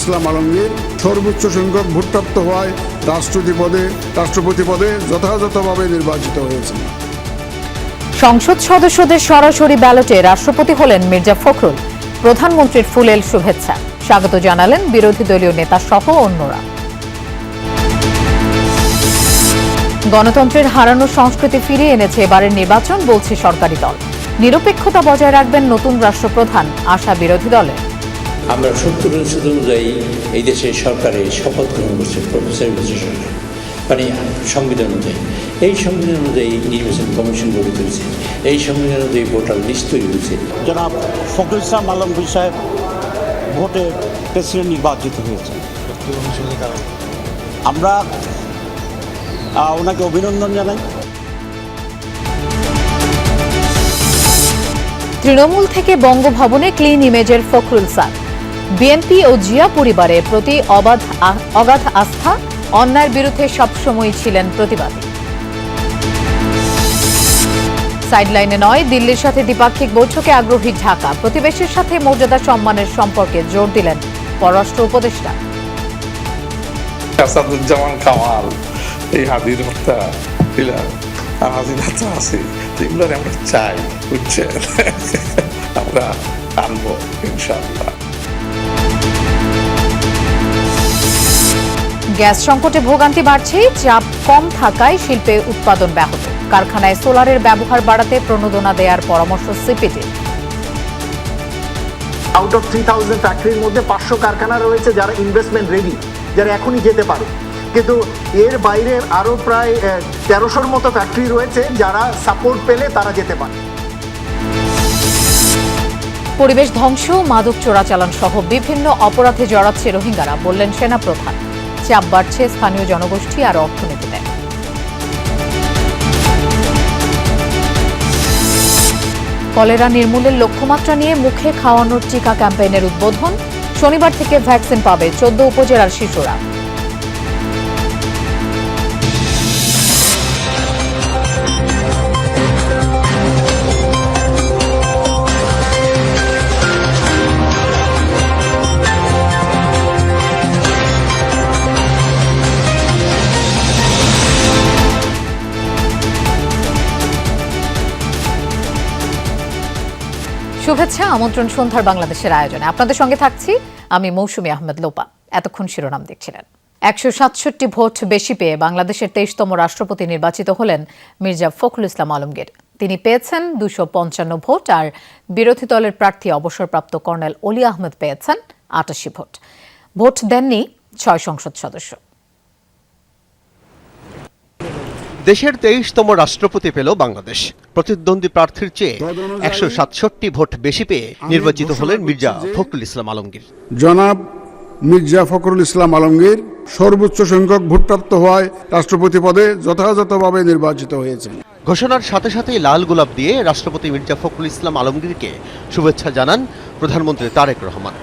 ইসলাম আলমগীর সর্বোচ্চ সংখ্যক ভোটপ্রাপ্ত হওয়ায় রাষ্ট্রপতি পদে যথাযথভাবে নির্বাচিত হয়েছেন। সংসদ সদস্যদের সরাসরি ব্যালটে রাষ্ট্রপতি হলেন মির্জা ফখরুল। প্রধানমন্ত্রীর ফুলেল শুভেচ্ছা স্বাগত জানালেন বিরোধী দলীয় নেতা সহ অন্যরা। গণতন্ত্রের হারানো সংস্কৃতি ফিরিয়ে এনেছে এবারের নির্বাচন, বলছে সরকারি দল। নিরপেক্ষতা বজায় রাখবেন নতুন রাষ্ট্রপ্রধান, আশা বিরোধী দলের। আমরা 70 অনুচ্ছেদ অনুযায়ী এই দেশের সরকারের শপথ গ্রহণ করছে প্রফেসর মানে সংবিধান অনুযায়ী। এই সংবিধান অনুযায়ী নির্বাচন কমিশন গড়ে তুলেছে, এই সংবিধান অনুযায়ী ভোটার লিস্ট তৈরি হয়েছে। জনাব ফখরুল ইসলাম আলমগীর সাহেব ভোটে প্রেসিডেন্ট নির্বাচিত হয়েছে। আমরা ওনাকে অভিনন্দন জানাই। তৃণমূল থেকে বঙ্গভবনে ক্লিন ইমেজের ফখরুল স্যার। বিএনপি ও জিয়া পরিবারের প্রতি অগাধ আস্থা, অন্যায়ের বিরুদ্ধে সবসময় ছিলেন প্রতিবাদী। সাইডলাইনে নয়, দিল্লির সাথে দ্বিপাক্ষিক বৈঠকে আগ্রহী ঢাকা। প্রতিবেশীর সাথে মর্যাদা সম্মানের সম্পর্কে জোর দিলেন পররাষ্ট্র উপদেষ্টা। আসাদুজ্জামান কামাল এই হাদির হত্যা হাজির হাতে আছে, এগুলো আমরা চাই, বুঝছেন, আমরা আনবো ইনশাআল্লাহ। গ্যাস সংকটে ভোগান্তি বাড়ছে, চাপ কম থাকায় শিল্পে উৎপাদন ব্যাহত। কারখানায় সোলারের ব্যবহার বাড়াতে প্রণোদনা দেওয়ার পরামর্শ সিপিডির। আউট অফ 3000 ফ্যাক্টরির মধ্যে 500 কারখানা রয়েছে যারা ইনভেস্টমেন্ট রেডি, যারা এখনই যেতে পারে। কিন্তু এর বাইরে আরও প্রায় 1300-র মতো ফ্যাক্টরি রয়েছে যারা সাপোর্ট পেলে তারা যেতে পারে। পরিবেশ ধ্বংস, মাদক চোরাচালান সহ বিভিন্ন অপরাধে জড়াচ্ছে রোহিঙ্গারা, বললেন সেনাপ্রধান। চাপ বাড়ছে স্থানীয় জনগোষ্ঠী আর অর্থনীতিতে। কলেরা নির্মূলের লক্ষ্যমাত্রা নিয়ে মুখে খাওয়ানোর টিকা ক্যাম্পেইনের উদ্বোধন। শনিবার থেকে ভ্যাকসিন পাবে 14 উপজেলার শিশুরা। শুভেচ্ছা, আমন্ত্রণ সন্ধ্যার বাংলাদেশের আয়োজনে। আপনাদের সঙ্গে থাকছি আমি মৌসুমী আহমেদ লোপা। এতক্ষণ শিরোনাম দেখছিলেন। 167 ভোট বেশি পেয়ে বাংলাদেশের 23তম রাষ্ট্রপতি নির্বাচিত হলেন মির্জা ফখরুল ইসলাম আলমগীর। তিনি পেয়েছেন 255 ভোট, আর বিরোধী দলের প্রার্থী অবসরপ্রাপ্ত কর্নেল অলি আহমেদ পেয়েছেন 88 ভোট। ভোট দেননি 6 সংসদ সদস্য। দেশের 23তম রাষ্ট্রপতি পেল বাংলাদেশ। প্রতিদ্বন্দ্বী প্রার্থীর চেয়ে 167 ভোট বেশি পেয়ে নির্বাচিত হলেন মির্জা ফখরুল ইসলাম আলমগীর। জনাব মির্জা ফখরুল ইসলাম আলমগীর সর্বোচ্চ সংখ্যক ভোটপ্রাপ্ত হওয়ায় রাষ্ট্রপতি পদে যথাযথভাবে নির্বাচিত হয়েছেন। ঘোষণার সাথে সাথেই লাল গোলাপ দিয়ে রাষ্ট্রপতি মির্জা ফখরুল ইসলাম আলমগীরকে শুভেচ্ছা জানান প্রধানমন্ত্রী তারেক রহমান।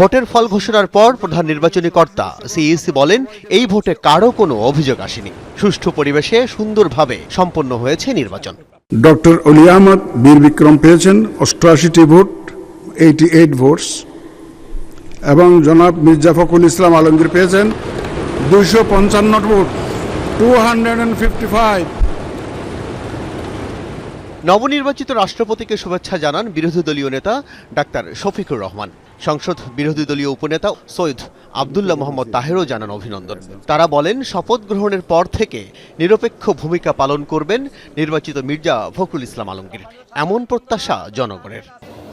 ভোটের ফল ঘোষণার পর প্রধান নির্বাচনী কর্তা সিইসি বলেন, এই ভোটে কারো কোনো অভিযোগ আসেনি। সুষ্ঠু পরিবেশে সুন্দরভাবে সম্পন্ন হয়েছে নির্বাচন। ডক্টর অলি আহমদ বীর বিক্রম পেয়েছেন 88টি ভোট, 88 ভোটস, এবং জনাব মির্জা ফখরুল ইসলাম আলমগীর পেয়েছেন 255 ভোট, 255। নবনির্বাচিত রাষ্ট্রপতিকে শুভেচ্ছা জানান বিরোধী দলীয় নেতা ডাক্তার শফিকুর রহমান। সংসদ বিরোধী দলীয় উপনেতা সৈয়দ আবদুল্লাহ মোহাম্মদ তাহেরও জানান অভিনন্দন। তারা বলেন, শপথ গ্রহণের পর থেকে নিরপেক্ষ ভূমিকা পালন করবেন নির্বাচিত মির্জা ফখরুল ইসলাম আলমগীর, এমন প্রত্যাশা জনগণের।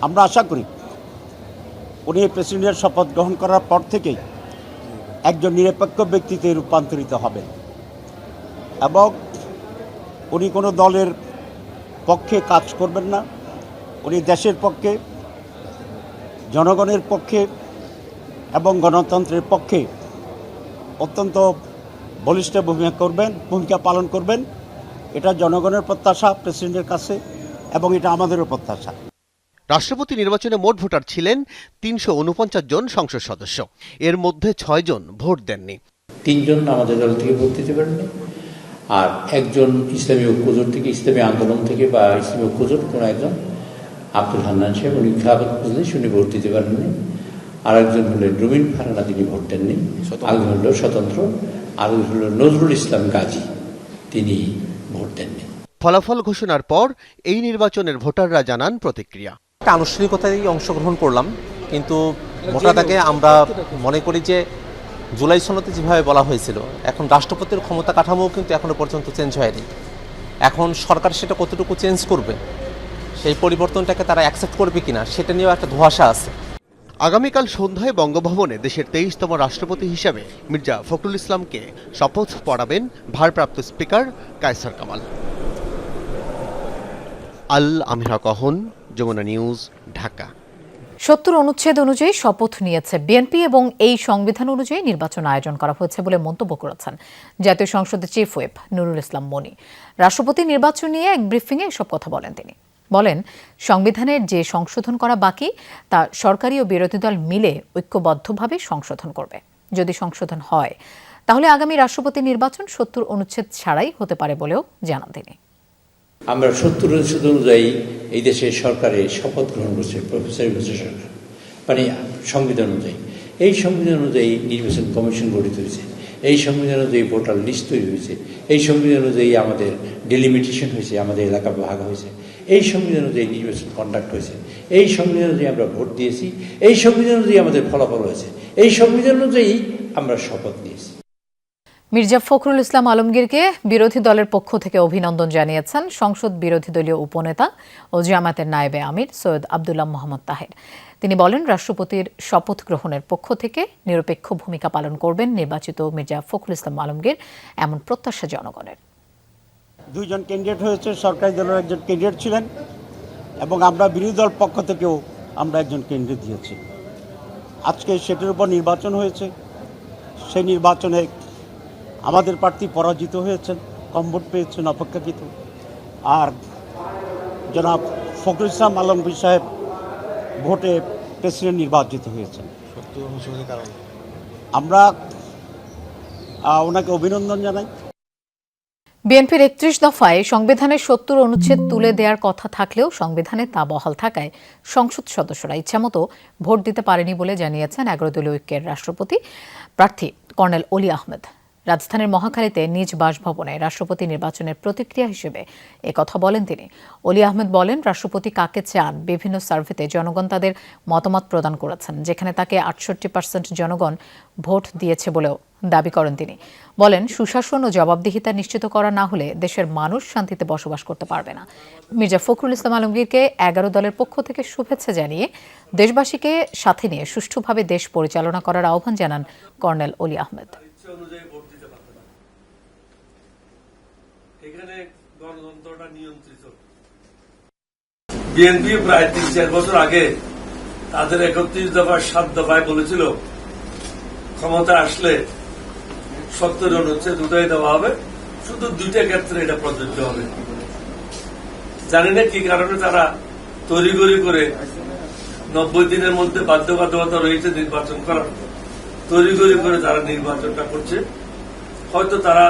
আমরা আশা করি উনি প্রেসিডেন্টের শপথ গ্রহণ করার পর থেকেই একজন নিরপেক্ষ ব্যক্তিতে রূপান্তরিত হবেন এবং উনি কোনো দলের পক্ষে কাজ করবেন না। উনি দেশের পক্ষে, জনগণের পক্ষে এবং গণতন্ত্রের পক্ষে অত্যন্ত বলিষ্ঠ ভূমিকা পালন করবেন। এটা জনগণের প্রত্যাশা প্রেসিডেন্টের কাছে, এবং এটা আমাদেরও প্রত্যাশা। রাষ্ট্রপতি নির্বাচনে মোট ভোটার ছিলেন 349 জন সংসদ সদস্য। এর মধ্যে 6 জন ভোট দেননি। 3 জন আমাদের দল থেকে ভোট দিতে পারেননি, আর একজন ইসলামী ঐক্যজোট থেকে, ইসলামী আন্দোলন থেকে বা ইসলামী ঐক্যজোট কোনো একজন আব্দুল হান্নান সাহেব, উনি খেলাফত মজলিস, উনি ভোট দিতে পারেননি। আরেকজন হলেন রুমিন ফারহানা, তিনি ভোট দেননি, আরেকজন হল স্বতন্ত্র, আরেকজন হল নজরুল ইসলাম গাজী, তিনি ভোট দেননি। ফলাফল ঘোষণার পর এই নির্বাচনের ভোটাররা জানান প্রতিক্রিয়া। একটা আনুষ্ঠানিকতায় অংশগ্রহণ করলাম, কিন্তু ভোটারটাকে আমরা মনে করি যে জুলাই সনদে যেভাবে বলা হয়েছিল, এখন রাষ্ট্রপতির ক্ষমতা কাঠামোও কিন্তু এখনো পর্যন্ত চেঞ্জ হয়নি। এখন সরকার সেটা কতটুকু চেঞ্জ করবে, সেই পরিবর্তনটাকে তারা অ্যাকসেপ্ট করবে কিনা, সেটা নিয়েও একটা ধোঁয়াশা আছে। আগামীকাল সন্ধ্যায় বঙ্গভবনে দেশের 23তম রাষ্ট্রপতি হিসাবে মির্জা ফখরুল ইসলামকে শপথ পড়াবেন ভারপ্রাপ্ত স্পিকার কায়সার কামাল। আল আমিরা কহন, যমুনা নিউজ, ঢাকা। 70 অনুচ্ছেদ অনুযায়ী শপথ নিয়েছে বিএনপি এবং এই সংবিধান অনুযায়ী নির্বাচন আয়োজন করা হয়েছে বলে মন্তব্য করেছেন জাতীয় সংসদের চিফ হুইপ নুরুল ইসলাম মনি। রাষ্ট্রপতি নির্বাচন নিয়ে এক ব্রিফিংয়ে এসব কথা বলেন তিনি। বলেন, সংবিধানের যে সংশোধন করা বাকি তা সরকারি ও বিরোধী দল মিলে ঐক্যবদ্ধভাবে সংশোধন করবে। যদি সংশোধন হয় তাহলে আগামী রাষ্ট্রপতি নির্বাচন 70 অনুচ্ছেদ ছাড়াই হতে পারে বলেও জানান তিনি। আমরা 70 অনুচ্ছেদ অনুযায়ী এই দেশের সরকারের শপথ গ্রহণ করছে প্রফেসর ইউনূসের সরকার, মানে সংবিধান অনুযায়ী। এই সংবিধান অনুযায়ী নির্বাচন কমিশন গঠিত হয়েছে, এই সংবিধান অনুযায়ী ভোটার লিস্ট তৈরি হয়েছে, এই সংবিধান অনুযায়ী আমাদের ডেলিমিটেশন হয়েছে, আমাদের এলাকা ভাগ হয়েছে, এই সংবিধান অনুযায়ী নির্বাচন কন্ডাক্ট হয়েছে, এই সংবিধান অনুযায়ী আমরা ভোট দিয়েছি, এই সংবিধান অনুযায়ী আমাদের ফলাফল হয়েছে, এই সংবিধান অনুযায়ী আমরা শপথ নিয়েছি। মির্জা ফখরুল ইসলাম আলমগীরকে বিরোধী দলের পক্ষ থেকে অভিনন্দন জানিয়েছেন সংসদ বিরোধী দলীয় উপনেতা ও জামায়াতের নায়েবে আমির সৈয়দ আব্দুল্লাহ মোহাম্মদ তাহের। তিনি বলেন, রাষ্ট্রপতির শপথ গ্রহণের পক্ষ থেকে নিরপেক্ষ ভূমিকা পালন করবেন নির্বাচিত মির্জা ফখরুল ইসলাম আলমগীর, এমন প্রত্যাশা জনগণের। দুইজন ক্যান্ডিডেট হয়েছে, সরকারি দলের একজন ক্যান্ডিডেট ছিলেন এবং আমরা বিরোধী দল পক্ষ থেকেও আমরা একজন ক্যান্ডিডেট দিয়েছি। আজকে সেটার উপর নির্বাচন হয়েছে, সেই নির্বাচনে আমাদের প্রার্থী পরাজিত হয়েছেন, কম ভোট পেয়েছেন অপেক্ষাকৃত। আর জনাব ফখরুল ইসলাম আলমগীর সাহেব ভোটে প্রেসিডেন্ট নির্বাচিত হয়েছেন। আমরা ওনাকে অভিনন্দন জানাই। বিএনপির 31 দফায় সংবিধানের 70 অনুচ্ছেদ তুলে দেওয়ার কথা থাকলেও সংবিধানে তা বহাল থাকায় সংসদ সদস্যরা ইচ্ছামতো ভোট দিতে পারেনি বলে জানিয়েছেন 11 দলীয় ঐক্যের রাষ্ট্রপতি প্রার্থী কর্নেল অলি আহমেদ। রাজধানীর মহাখালীতে নিজ বাসভবনে রাষ্ট্রপতি নির্বাচনের প্রতিক্রিয়া হিসেবে একথা বলেন তিনি। অলি আহমেদ বলেন, রাষ্ট্রপতি কাকে চান বিভিন্ন সার্ভেতে জনগণ তাদের মতামত প্রদান করেছেন, যেখানে তাকে 68% জনগণ ভোট দিয়েছে বলেও দাবি করেন তিনি। বলেন, সুশাসন ও জবাবদিহিতা নিশ্চিত করা না হলে দেশের মানুষ শান্তিতে বসবাস করতে পারবে না। মির্জা ফখরুল ইসলাম আলমগীরকে 11 দলের পক্ষ থেকে শুভেচ্ছা জানিয়ে দেশবাসীকে সাথে নিয়ে সুষ্ঠুভাবে দেশ পরিচালনা করার আহ্বান জানান কর্নেল অলি আহমেদ। বিএনপি প্রায় 3-4 বছর আগে তাদের 31 দফায় 7 দফায় বলেছিল ক্ষমতা আসলে 70 অনুচ্ছেদ উঠাই দেওয়া হবে, শুধু 2টা ক্ষেত্রে এটা প্রযোজ্য হবে। জানি না কি কারণে তারা তড়িঘড়ি করে 90 দিনের মধ্যে বাধ্যবাধকতা রয়েছে নির্বাচন করার, তড়িঘড়ি করে তারা নির্বাচনটা করছে। হয়তো তারা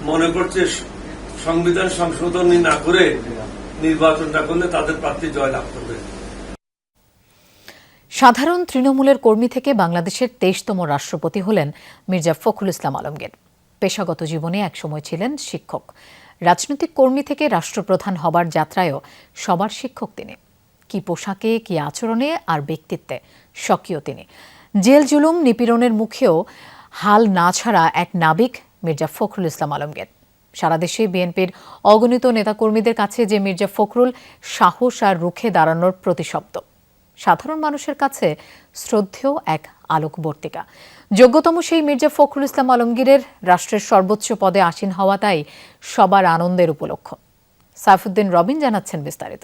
মনে করছে সংবিধান সংশোধনী না করে নির্বাচনটা করলে তাদের প্রার্থী জয়লাভ করবে। সাধারণ তৃণমূলের কর্মী থেকে বাংলাদেশের 23তম রাষ্ট্রপতি হলেন মির্জা ফখরুল ইসলাম আলমগীর। পেশাগত জীবনে একসময় ছিলেন শিক্ষক। রাজনৈতিক কর্মী থেকে রাষ্ট্রপ্রধান হবার যাত্রায়ও সবার শিক্ষক তিনি। কি পোশাকে, কি আচরণে আর ব্যক্তিত্বে স্বকীয় তিনি। জেল জুলুম নিপীড়নের মুখেও হাল না ছাড়া এক নাবিক মির্জা ফখরুল ইসলাম আলমগীর। সারা দেশে বিএনপির অগণিত নেতাকর্মীদের কাছে যে মির্জা ফখরুল সাহস আর রুখে দাঁড়ানোর প্রতিশব্দ, সাধারণ মানুষের কাছে শ্রদ্ধেয় এক আলোকবর্তিকা। যোগ্যতম সেই মির্জা ফখরুল ইসলাম আলমগীরের রাষ্ট্রের সর্বোচ্চ পদে আসীন হওয়া তাই সবার আনন্দের উপলক্ষ। সাইফুদ্দিন রবিন জানাচ্ছেন বিস্তারিত।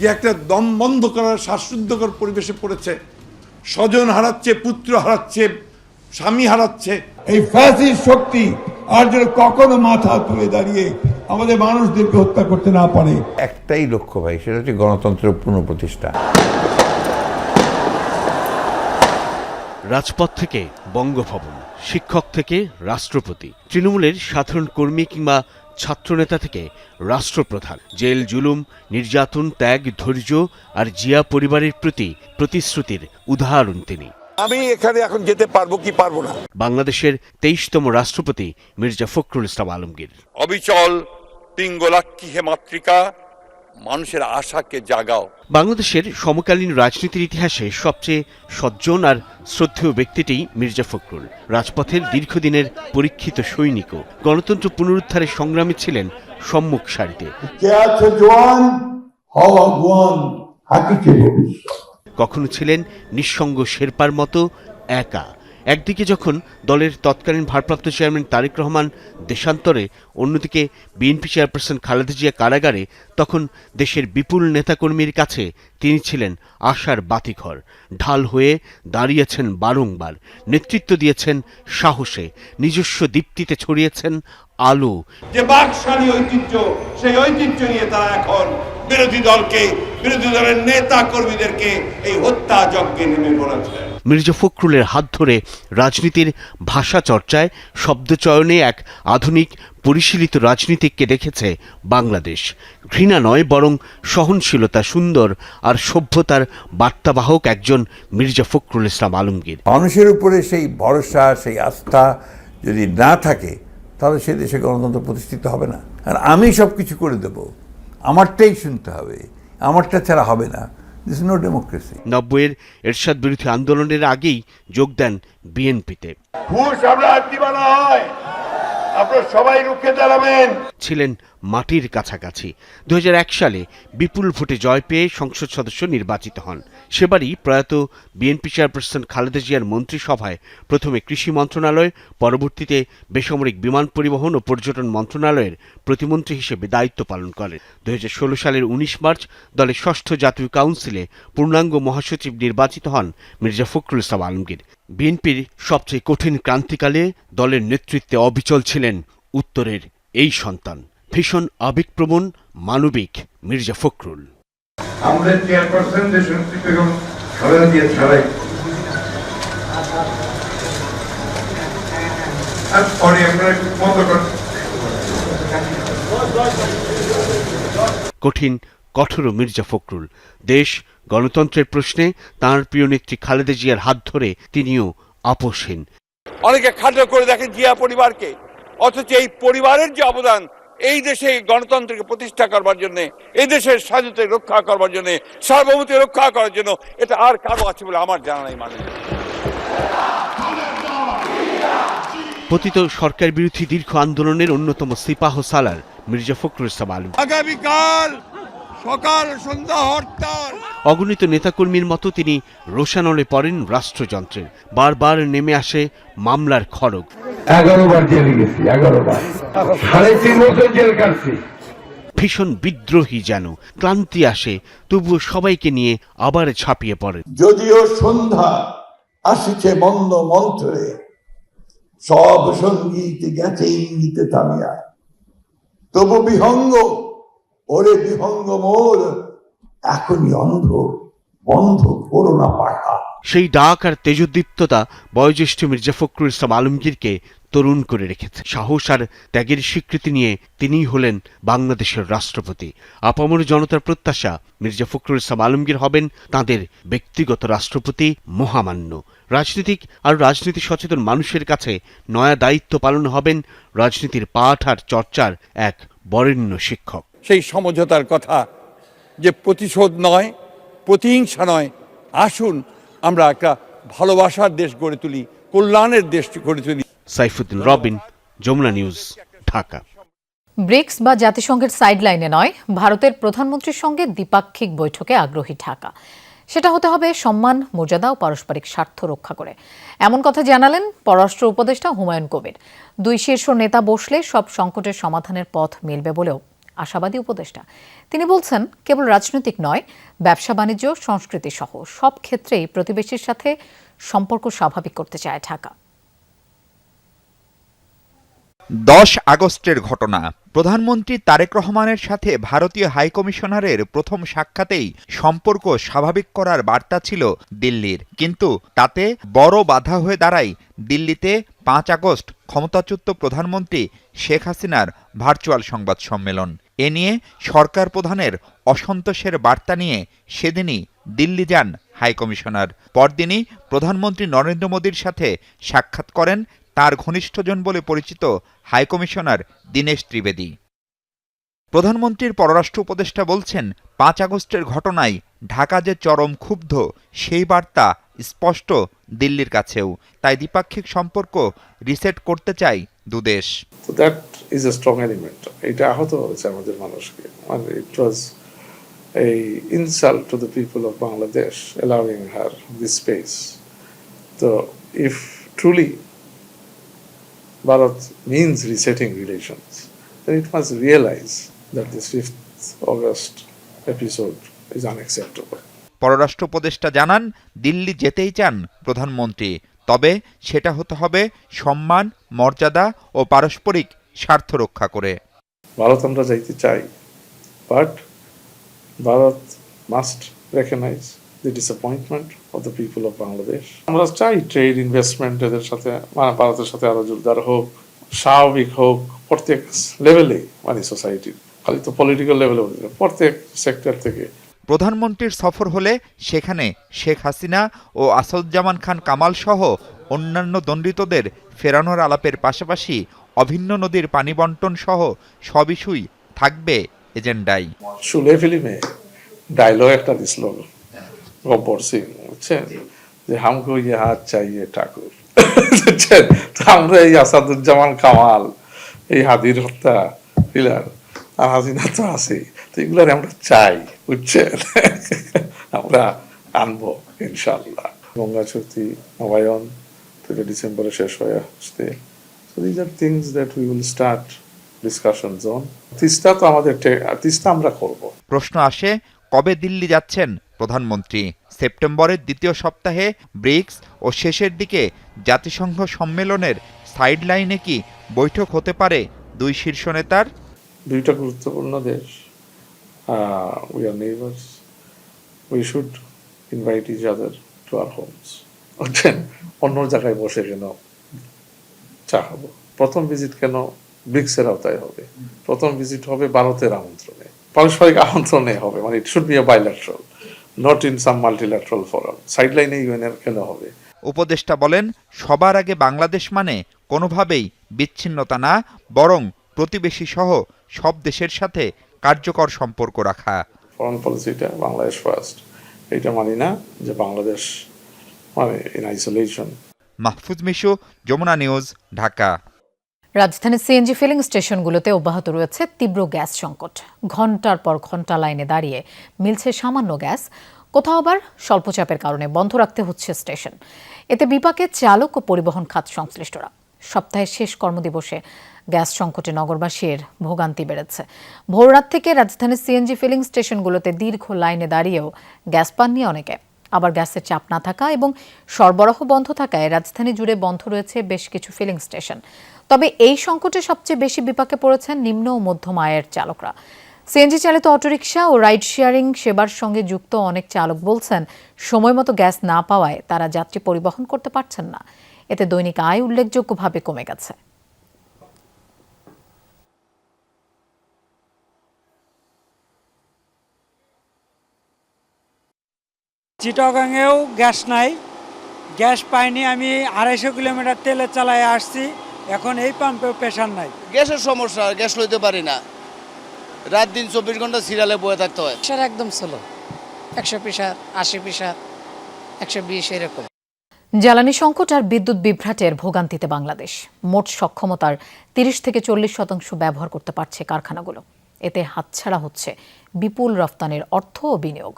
যে একটা দম বন্ধ করার শ্বাসরুদ্ধকর পরিবেশে পড়েছে, স্বজন হারাচ্ছে, পুত্র হারাচ্ছে, স্বামী হারাচ্ছে। এই ফ্যাসিস্ট শক্তি আর যেন কখনো মাথা তুলে দাঁড়িয়ে আমাদের মানুষদেরকে হত্যা করতে না পারে। একটাই লক্ষ্য ভাই, সেটা হচ্ছে গণতন্ত্রের পুনঃপ্রতিষ্ঠা। রাজপথ থেকে বঙ্গভবন, শিক্ষক থেকে রাষ্ট্রপতি, তৃণমূলের সাধারণ কর্মী কিংবা ছাত্রনেতা থেকে রাষ্ট্রপ্রধান, জেল জুলুম, নির্যাতন, ত্যাগ, ধৈর্য আর জিয়া পরিবারের প্রতি প্রতিশ্রুতির উদাহরণ তিনি। আমি এখানে এখন যেতে পারবো কি পারবো না। বাংলাদেশের 23তম রাষ্ট্রপতি মির্জা ফখরুল ইসলাম আলমগীর। অবিচল পিঙ্গলাক্ষী হে মাতৃকা, মানুষের আশাকে জাগাও। বাংলাদেশের সমকালীন রাজনীতির ইতিহাসে সবচেয়ে সজ্জন আর শ্রদ্ধেয় ব্যক্তিটি মির্জা ফখরুল। রাজপথের দীর্ঘদিনের পরীক্ষিত সৈনিকও, গণতন্ত্র পুনরুদ্ধারের সংগ্রামী ছিলেন সম্মুখ সারিতে। কখনো ছিলেন নিঃসঙ্গ শেরপার মতো একা। একদিকে যখন দলের তৎকালীন ভারপ্রাপ্ত চেয়ারম্যান তারেক রহমান দেশান্তরে, অন্যদিকে বিএনপি চেয়ারপারসন খালেদা জিয়া কারাগারে, তখন দেশের বিপুল নেতাকর্মীর কাছে তিনি ছিলেন আশার বাতিঘর। ঢাল হয়ে দাঁড়িয়েছেন বারংবার, নেতৃত্ব দিয়েছেন সাহসে, নিজস্ব দীপ্তিতে ছড়িয়েছেন আলো। যে বাকশালী ঐতিহ্য, সেই ঐতিহ্য নিয়ে তারা এখন বিরোধী দলের নেতা কর্মীদেরকে এই হত্যা যজ্ঞে নেমে পড়েছে। মির্জা ফখরুলের হাত ধরে রাজনীতির ভাষা চর্চায়, শব্দচয়নে এক আধুনিক পরিশীলিত রাজনীতিককে দেখেছে বাংলাদেশ। ঘৃণা নয়, বরং সহনশীলতা, সুন্দর আর সভ্যতার বার্তাবাহক একজন মির্জা ফখরুল ইসলাম আলমগীর। মানুষের উপরে সেই ভরসা, সেই আস্থা যদি না থাকে, তাহলে সে দেশে গণতন্ত্র প্রতিষ্ঠিত হবে না। আর আমি সব কিছু করে দেব, আমারটাই শুনতে হবে, আমারটা ছাড়া হবে না। This is no democracy. 90-এর এরশাদ বিরোধী আন্দোলনের আগেই যোগ দেন বিএনপিতে। ঘুষ আমরা আর দিবা না হয়, আপনারা সবাই রুখে দাঁড়াবেন। ছিলেন মাটির কাছাকাছি। 2001 সালে বিপুল ভোটে জয় পেয়ে সংসদ সদস্য নির্বাচিত হন। সেবারই প্রয়াত বিএনপি চেয়ারপারসন খালেদা জিয়ার মন্ত্রিসভায় প্রথমে কৃষি মন্ত্রণালয়, পরবর্তীতে বেসামরিক বিমান পরিবহন ও পর্যটন মন্ত্রণালয়ের প্রতিমন্ত্রী হিসেবে দায়িত্ব পালন করেন। 2016 সালের 19 মার্চ দলের 6ষ্ঠ জাতীয় কাউন্সিলে পূর্ণাঙ্গ মহাসচিব নির্বাচিত হন মির্জা ফখরুল ইসলাম আলমগীর। বিএনপির সবচেয়ে কঠিন ক্রান্তিকালে দলের নেতৃত্বে অবিচল ছিলেন উত্তরের এই সন্তান, ভীষণ আবেগপ্রবণ, মানবিক মির্জা ফখরুল। আমাদের চেয়ারপারসন দেশনেত্রী বেগম খালেদা জিয়া ছাড়াই আর পরে আপনারা একটু বন্ধ করেন। কঠিন কঠোর মির্জা ফখরুল। দেশ গণতন্ত্রের প্রশ্নে তাঁর প্রিয় নেত্রী খালেদা জিয়ার হাত ধরে তিনিও আপোষহীন। অনেকে খাটো করে দেখেন জিয়া পরিবারকে, অথচ এই পরিবারের যে অবদান এই দেশে গণতন্ত্রকে প্রতিষ্ঠা করবার জন্য, এই দেশের স্বাধীনতা রক্ষা করবার জন্য, সার্বভৌমত্ব রক্ষা করার জন্য, এটা আর কারো আছে বলে আমার জানা নাই। মানে পতিত সরকার বিরোধী দীর্ঘ আন্দোলনের অন্যতম সিপাহ সালার মির্জা ফখরুল ইসলাম আলমগীর। আগামীকাল সকাল সন্ধ্যা হরতাল। অগণিত নেতাকর্মীর মতো তিনি রোষানলে পড়েন রাষ্ট্রযন্ত্রের। বারবার নেমে আসে মামলার খড়গ। 11 বার জেলে গেছি, 11 বার, 3.5 বছর জেল কাটছি। ভীষণ বিদ্রোহী যেন, ক্লান্তি আসে, তবুও সবাইকে নিয়ে আবার ঝাঁপিয়ে পড়েন। যদিও সন্ধ্যা আসিছে মন্দ মন্ত্রে, সব সঙ্গীত গেছে ইঙ্গিতে থামিয়া, তবু বিহঙ্গ, ওরে বিহঙ্গ মোর, এখনই অন্ধ, বন্ধ করো না পাঠা। সেই ডাক আর তেজোদীপ্ততা বয়োজ্যেষ্ঠ মির্জা ফখরুল ইসলাম আলমগীরকে তরুণ করে রেখেছে। সাহস আর ত্যাগের স্বীকৃতি নিয়ে তিনিই হলেন বাংলাদেশের রাষ্ট্রপতি। আপামর জনতার প্রত্যাশা, মির্জা ফখরুল ইসলাম আলমগীর হবেন তাঁদের ব্যক্তিগত রাষ্ট্রপতি, মহামান্য। রাজনীতিক আর রাজনীতি সচেতন মানুষের কাছে নয়া দায়িত্ব পালন হবেন রাজনীতির পাঠ আর চর্চার এক বরেণ্য শিক্ষক। সেই সমঝোতার কথা, যে প্রতিশোধ নয়, প্রতিহিংসা নয়, আসুন আমরা একটা ভালোবাসার দেশ গড়ে তুলি, কল্যাণের দেশ গড়ে তুলি। সাইফুদ্দিন রবিন, যমুনা নিউজ, ঢাকা। ব্রিক্স বা জাতিসংঘের সাইডলাইনে নয়, ভারতের প্রধানমন্ত্রীর সঙ্গে দ্বিপাক্ষিক বৈঠকে আগ্রহী ঢাকা। সেটা হতে হবে সম্মান, মর্যাদা ও পারস্পরিক স্বার্থ রক্ষা করে। এমন কথা জানালেন পররাষ্ট্র উপদেষ্টা হুমায়ুন কবির। দুই শীর্ষ নেতা বসলে সব সংকটের সমাধানের পথ মিলবে বলেও আশাবাদী উপদেষ্টা। তিনি বলছেন, কেবল রাজনৈতিক নয়, ব্যবসা বাণিজ্য, সংস্কৃতি সহ সব ক্ষেত্রেই প্রতিবেশীর সাথে সম্পর্ক স্বাভাবিক করতে চায় ঢাকা। 10 আগস্টের ঘটনা। প্রধানমন্ত্রী তারেক রহমানের সাথে ভারতীয় হাইকমিশনারের প্রথম সাক্ষাতেই সম্পর্ক স্বাভাবিক করার বার্তা ছিল দিল্লির, কিন্তু তাতে বড় বাধা হয়ে দাঁড়ায় দিল্লিতে 5 আগস্ট ক্ষমতাচ্যুত প্রধানমন্ত্রী শেখ হাসিনার ভার্চুয়াল সংবাদ সম্মেলন। এ নিয়ে সরকার প্রধানের অসন্তোষের বার্তা নিয়ে সেদিনই দিল্লি যান হাইকমিশনার। পরদিনই প্রধানমন্ত্রী নরেন্দ্র মোদীর সাথে সাক্ষাৎ করেন তার ঘনিষ্ঠজন বলে পরিচিত হাইকমিশনার দীনেশ ত্রিবেদী। প্রধানমন্ত্রীর পররাষ্ট্র উপদেষ্টা বলছেন, 5 আগস্টের ঘটনায় ঢাকা যে চরম ক্ষুব্ধ সেই বার্তা স্পষ্ট দিল্লির কাছেও, তাই দ্বিপাক্ষিক সম্পর্ক রিসেট করতে চায় দুদেশ। That is a strong element. এটা আহত হয়েছে আমাদের মানুষকে, মানে ইট ওয়াজ a insult to the people of Bangladesh allowing her this space. So if truly Bharat means resetting relations, then it must realize that this 5th August episode is unacceptable. পররাষ্ট্র উপদেষ্টা জানান, দিল্লি যেতেই চান প্রধানমন্ত্রী, তবে সেটা হতে হবে সম্মান, মর্যাদা ও পারস্পরিক স্বার্থ রক্ষা করে। ভারত আমরা যাইতে চাই, but Bharat must recognize the disappointment of the people of Bangladesh. আমরা চাই ট্রেড ইনভেস্টমেন্ট এদের সাথে, মানে ভারতের সাথে আরো জোরদার হোক, স্বাভাবিক হোক প্রত্যেক লেভেলে, মানে সোসাইটির, খালি তো পলিটিক্যাল লেভেলে, প্রত্যেক সেক্টর থেকে। প্রধানমন্ত্রীর সফর হলে সেখানে শেখ হাসিনা ও আসাদুজ্জামান খান কামাল সহ অন্যান্য দণ্ডিতদের ফেরানোর আলাপের পাশাপাশি অভিন্ন নদীর পানি বন্টন সহ সব ইস্যুই থাকবে এজেন্ডায়। শুলে ফিল্মে ডায়লগ একটা দিছিল গব্বর সিং, বুঝছেন, যে হামকো ইয়ে হাত চাইয়ে ঠাকুর, বুঝছেন। তো আমরা এই আসাদুজ্জামান কামাল, এই হাদির হত্যা পিলার আর হাসিনা তো আছে, তো এগুলার আমরা চাই, বুঝছেন, আমরা আনবো ইনশাল্লাহ। গঙ্গা চুক্তি নবায়ন থেকে ডিসেম্বরে শেষ হয়ে আসতে, so these are things that we will start discussions on. Teesta তো আমাদের, তিস্তা আমরা করব। প্রশ্ন আসে, কবে দিল্লি যাচ্ছেন প্রধানমন্ত্রী? সেপ্টেম্বরের দ্বিতীয় সপ্তাহে ব্রিক্স ও শেষের দিকে জাতিসংঘ সম্মেলনের সাইডলাইনে কি বৈঠক হতে পারে দুই শীর্ষ নেতার? দুইটা গুরুত্বপূর্ণ দেশ, we are neighbours, we should invite each other to our homes. বুঝছেন, অন্য জায়গায় বসে কেন চা খাবো? প্রথম ভিজিট কেন ব্রিক্সের আওতায় হবে? প্রথম ভিজিট হবে ভারতের আমন্ত্রণে, পারস্পরিক আমন্ত্রণে হবে, মানে it should be a bilateral, not in some multilateral forum. সাইডলাইনে ইউএনএর কেন হবে? উপদেষ্টা বলেন, সবার আগে বাংলাদেশ মানে কোনোভাবেই বিচ্ছিন্নতা না, বরং প্রতিবেশী সহ সব দেশের সাথে কার্যকর সম্পর্ক রাখা। ফরেন পলিসিটা বাংলাদেশ ফার্স্ট, এটা মানি না যে বাংলাদেশ মানে in isolation. Mahfuz Mishu, Jamuna news, Dhaka. রাজধানীর সিএনজি ফিলিং স্টেশনগুলোতে অব্যাহত রয়েছে তীব্র গ্যাস সংকট। ঘন্টার পর ঘন্টা লাইনে দাঁড়িয়ে মিলছে সামান্য গ্যাস, কোথাও আবার স্বল্পচাপের কারণে বন্ধ রাখতে হচ্ছে স্টেশন। এতে বিপাকে চালক ও পরিবহন খাত সংশ্লিষ্টরা। সপ্তাহের শেষ কর্মদিবসে গ্যাস সংকটে নগরবাসীর ভোগান্তি বেড়েছে। ভোররাত থেকে রাজধানীর সিএনজি ফিলিং স্টেশনগুলোতে দীর্ঘ লাইনে দাঁড়িয়েও গ্যাস পাননি অনেকে। আবার গ্যাসের চাপ না থাকা এবং সরবরাহ বন্ধ থাকায় রাজধানী জুড়ে বন্ধ রয়েছে বেশ কিছু ফিলিং স্টেশন। তবে এই সংকটে সবচেয়ে বেশি বিপাকে পড়েছেন নিম্ন ও মধ্যম আয়ের চালকরা। সিএনজি চালিত অটোরিকশা ও রাইড শেয়ারিং সেবার সঙ্গে যুক্ত অনেক চালক বলছেন, সময় মতো গ্যাস না পাওয়ায় তারা যাত্রী পরিবহন করতে পারছেন না। এতে দৈনিক আয় উল্লেখযোগ্যভাবে কমে গেছে। চিটাগাংয়েও গ্যাস নাই, গ্যাস পাইনি। আমি 250 কিলোমিটার তেলে চালায় আসছি, এখন এই পাম্পেও প্রেশার নাই। গ্যাসের সমস্যা, গ্যাস লইতে পারি না, রাত দিন 24 ঘন্টা সিরিয়ালে বয়ে থাকতে হয়। প্রেশার একদম স্লো, 100 প্রেশার, 80 প্রেশার, 120 এরকম। জ্বালানি সংকট আর বিদ্যুৎ বিভ্রাটের ভোগান্তিতে বাংলাদেশ। মোট সক্ষমতার 30-40% ব্যবহার করতে পারছে কারখানাগুলো। এতে হাতছাড়া হচ্ছে বিপুল রফতানির অর্থ ও বিনিয়োগ।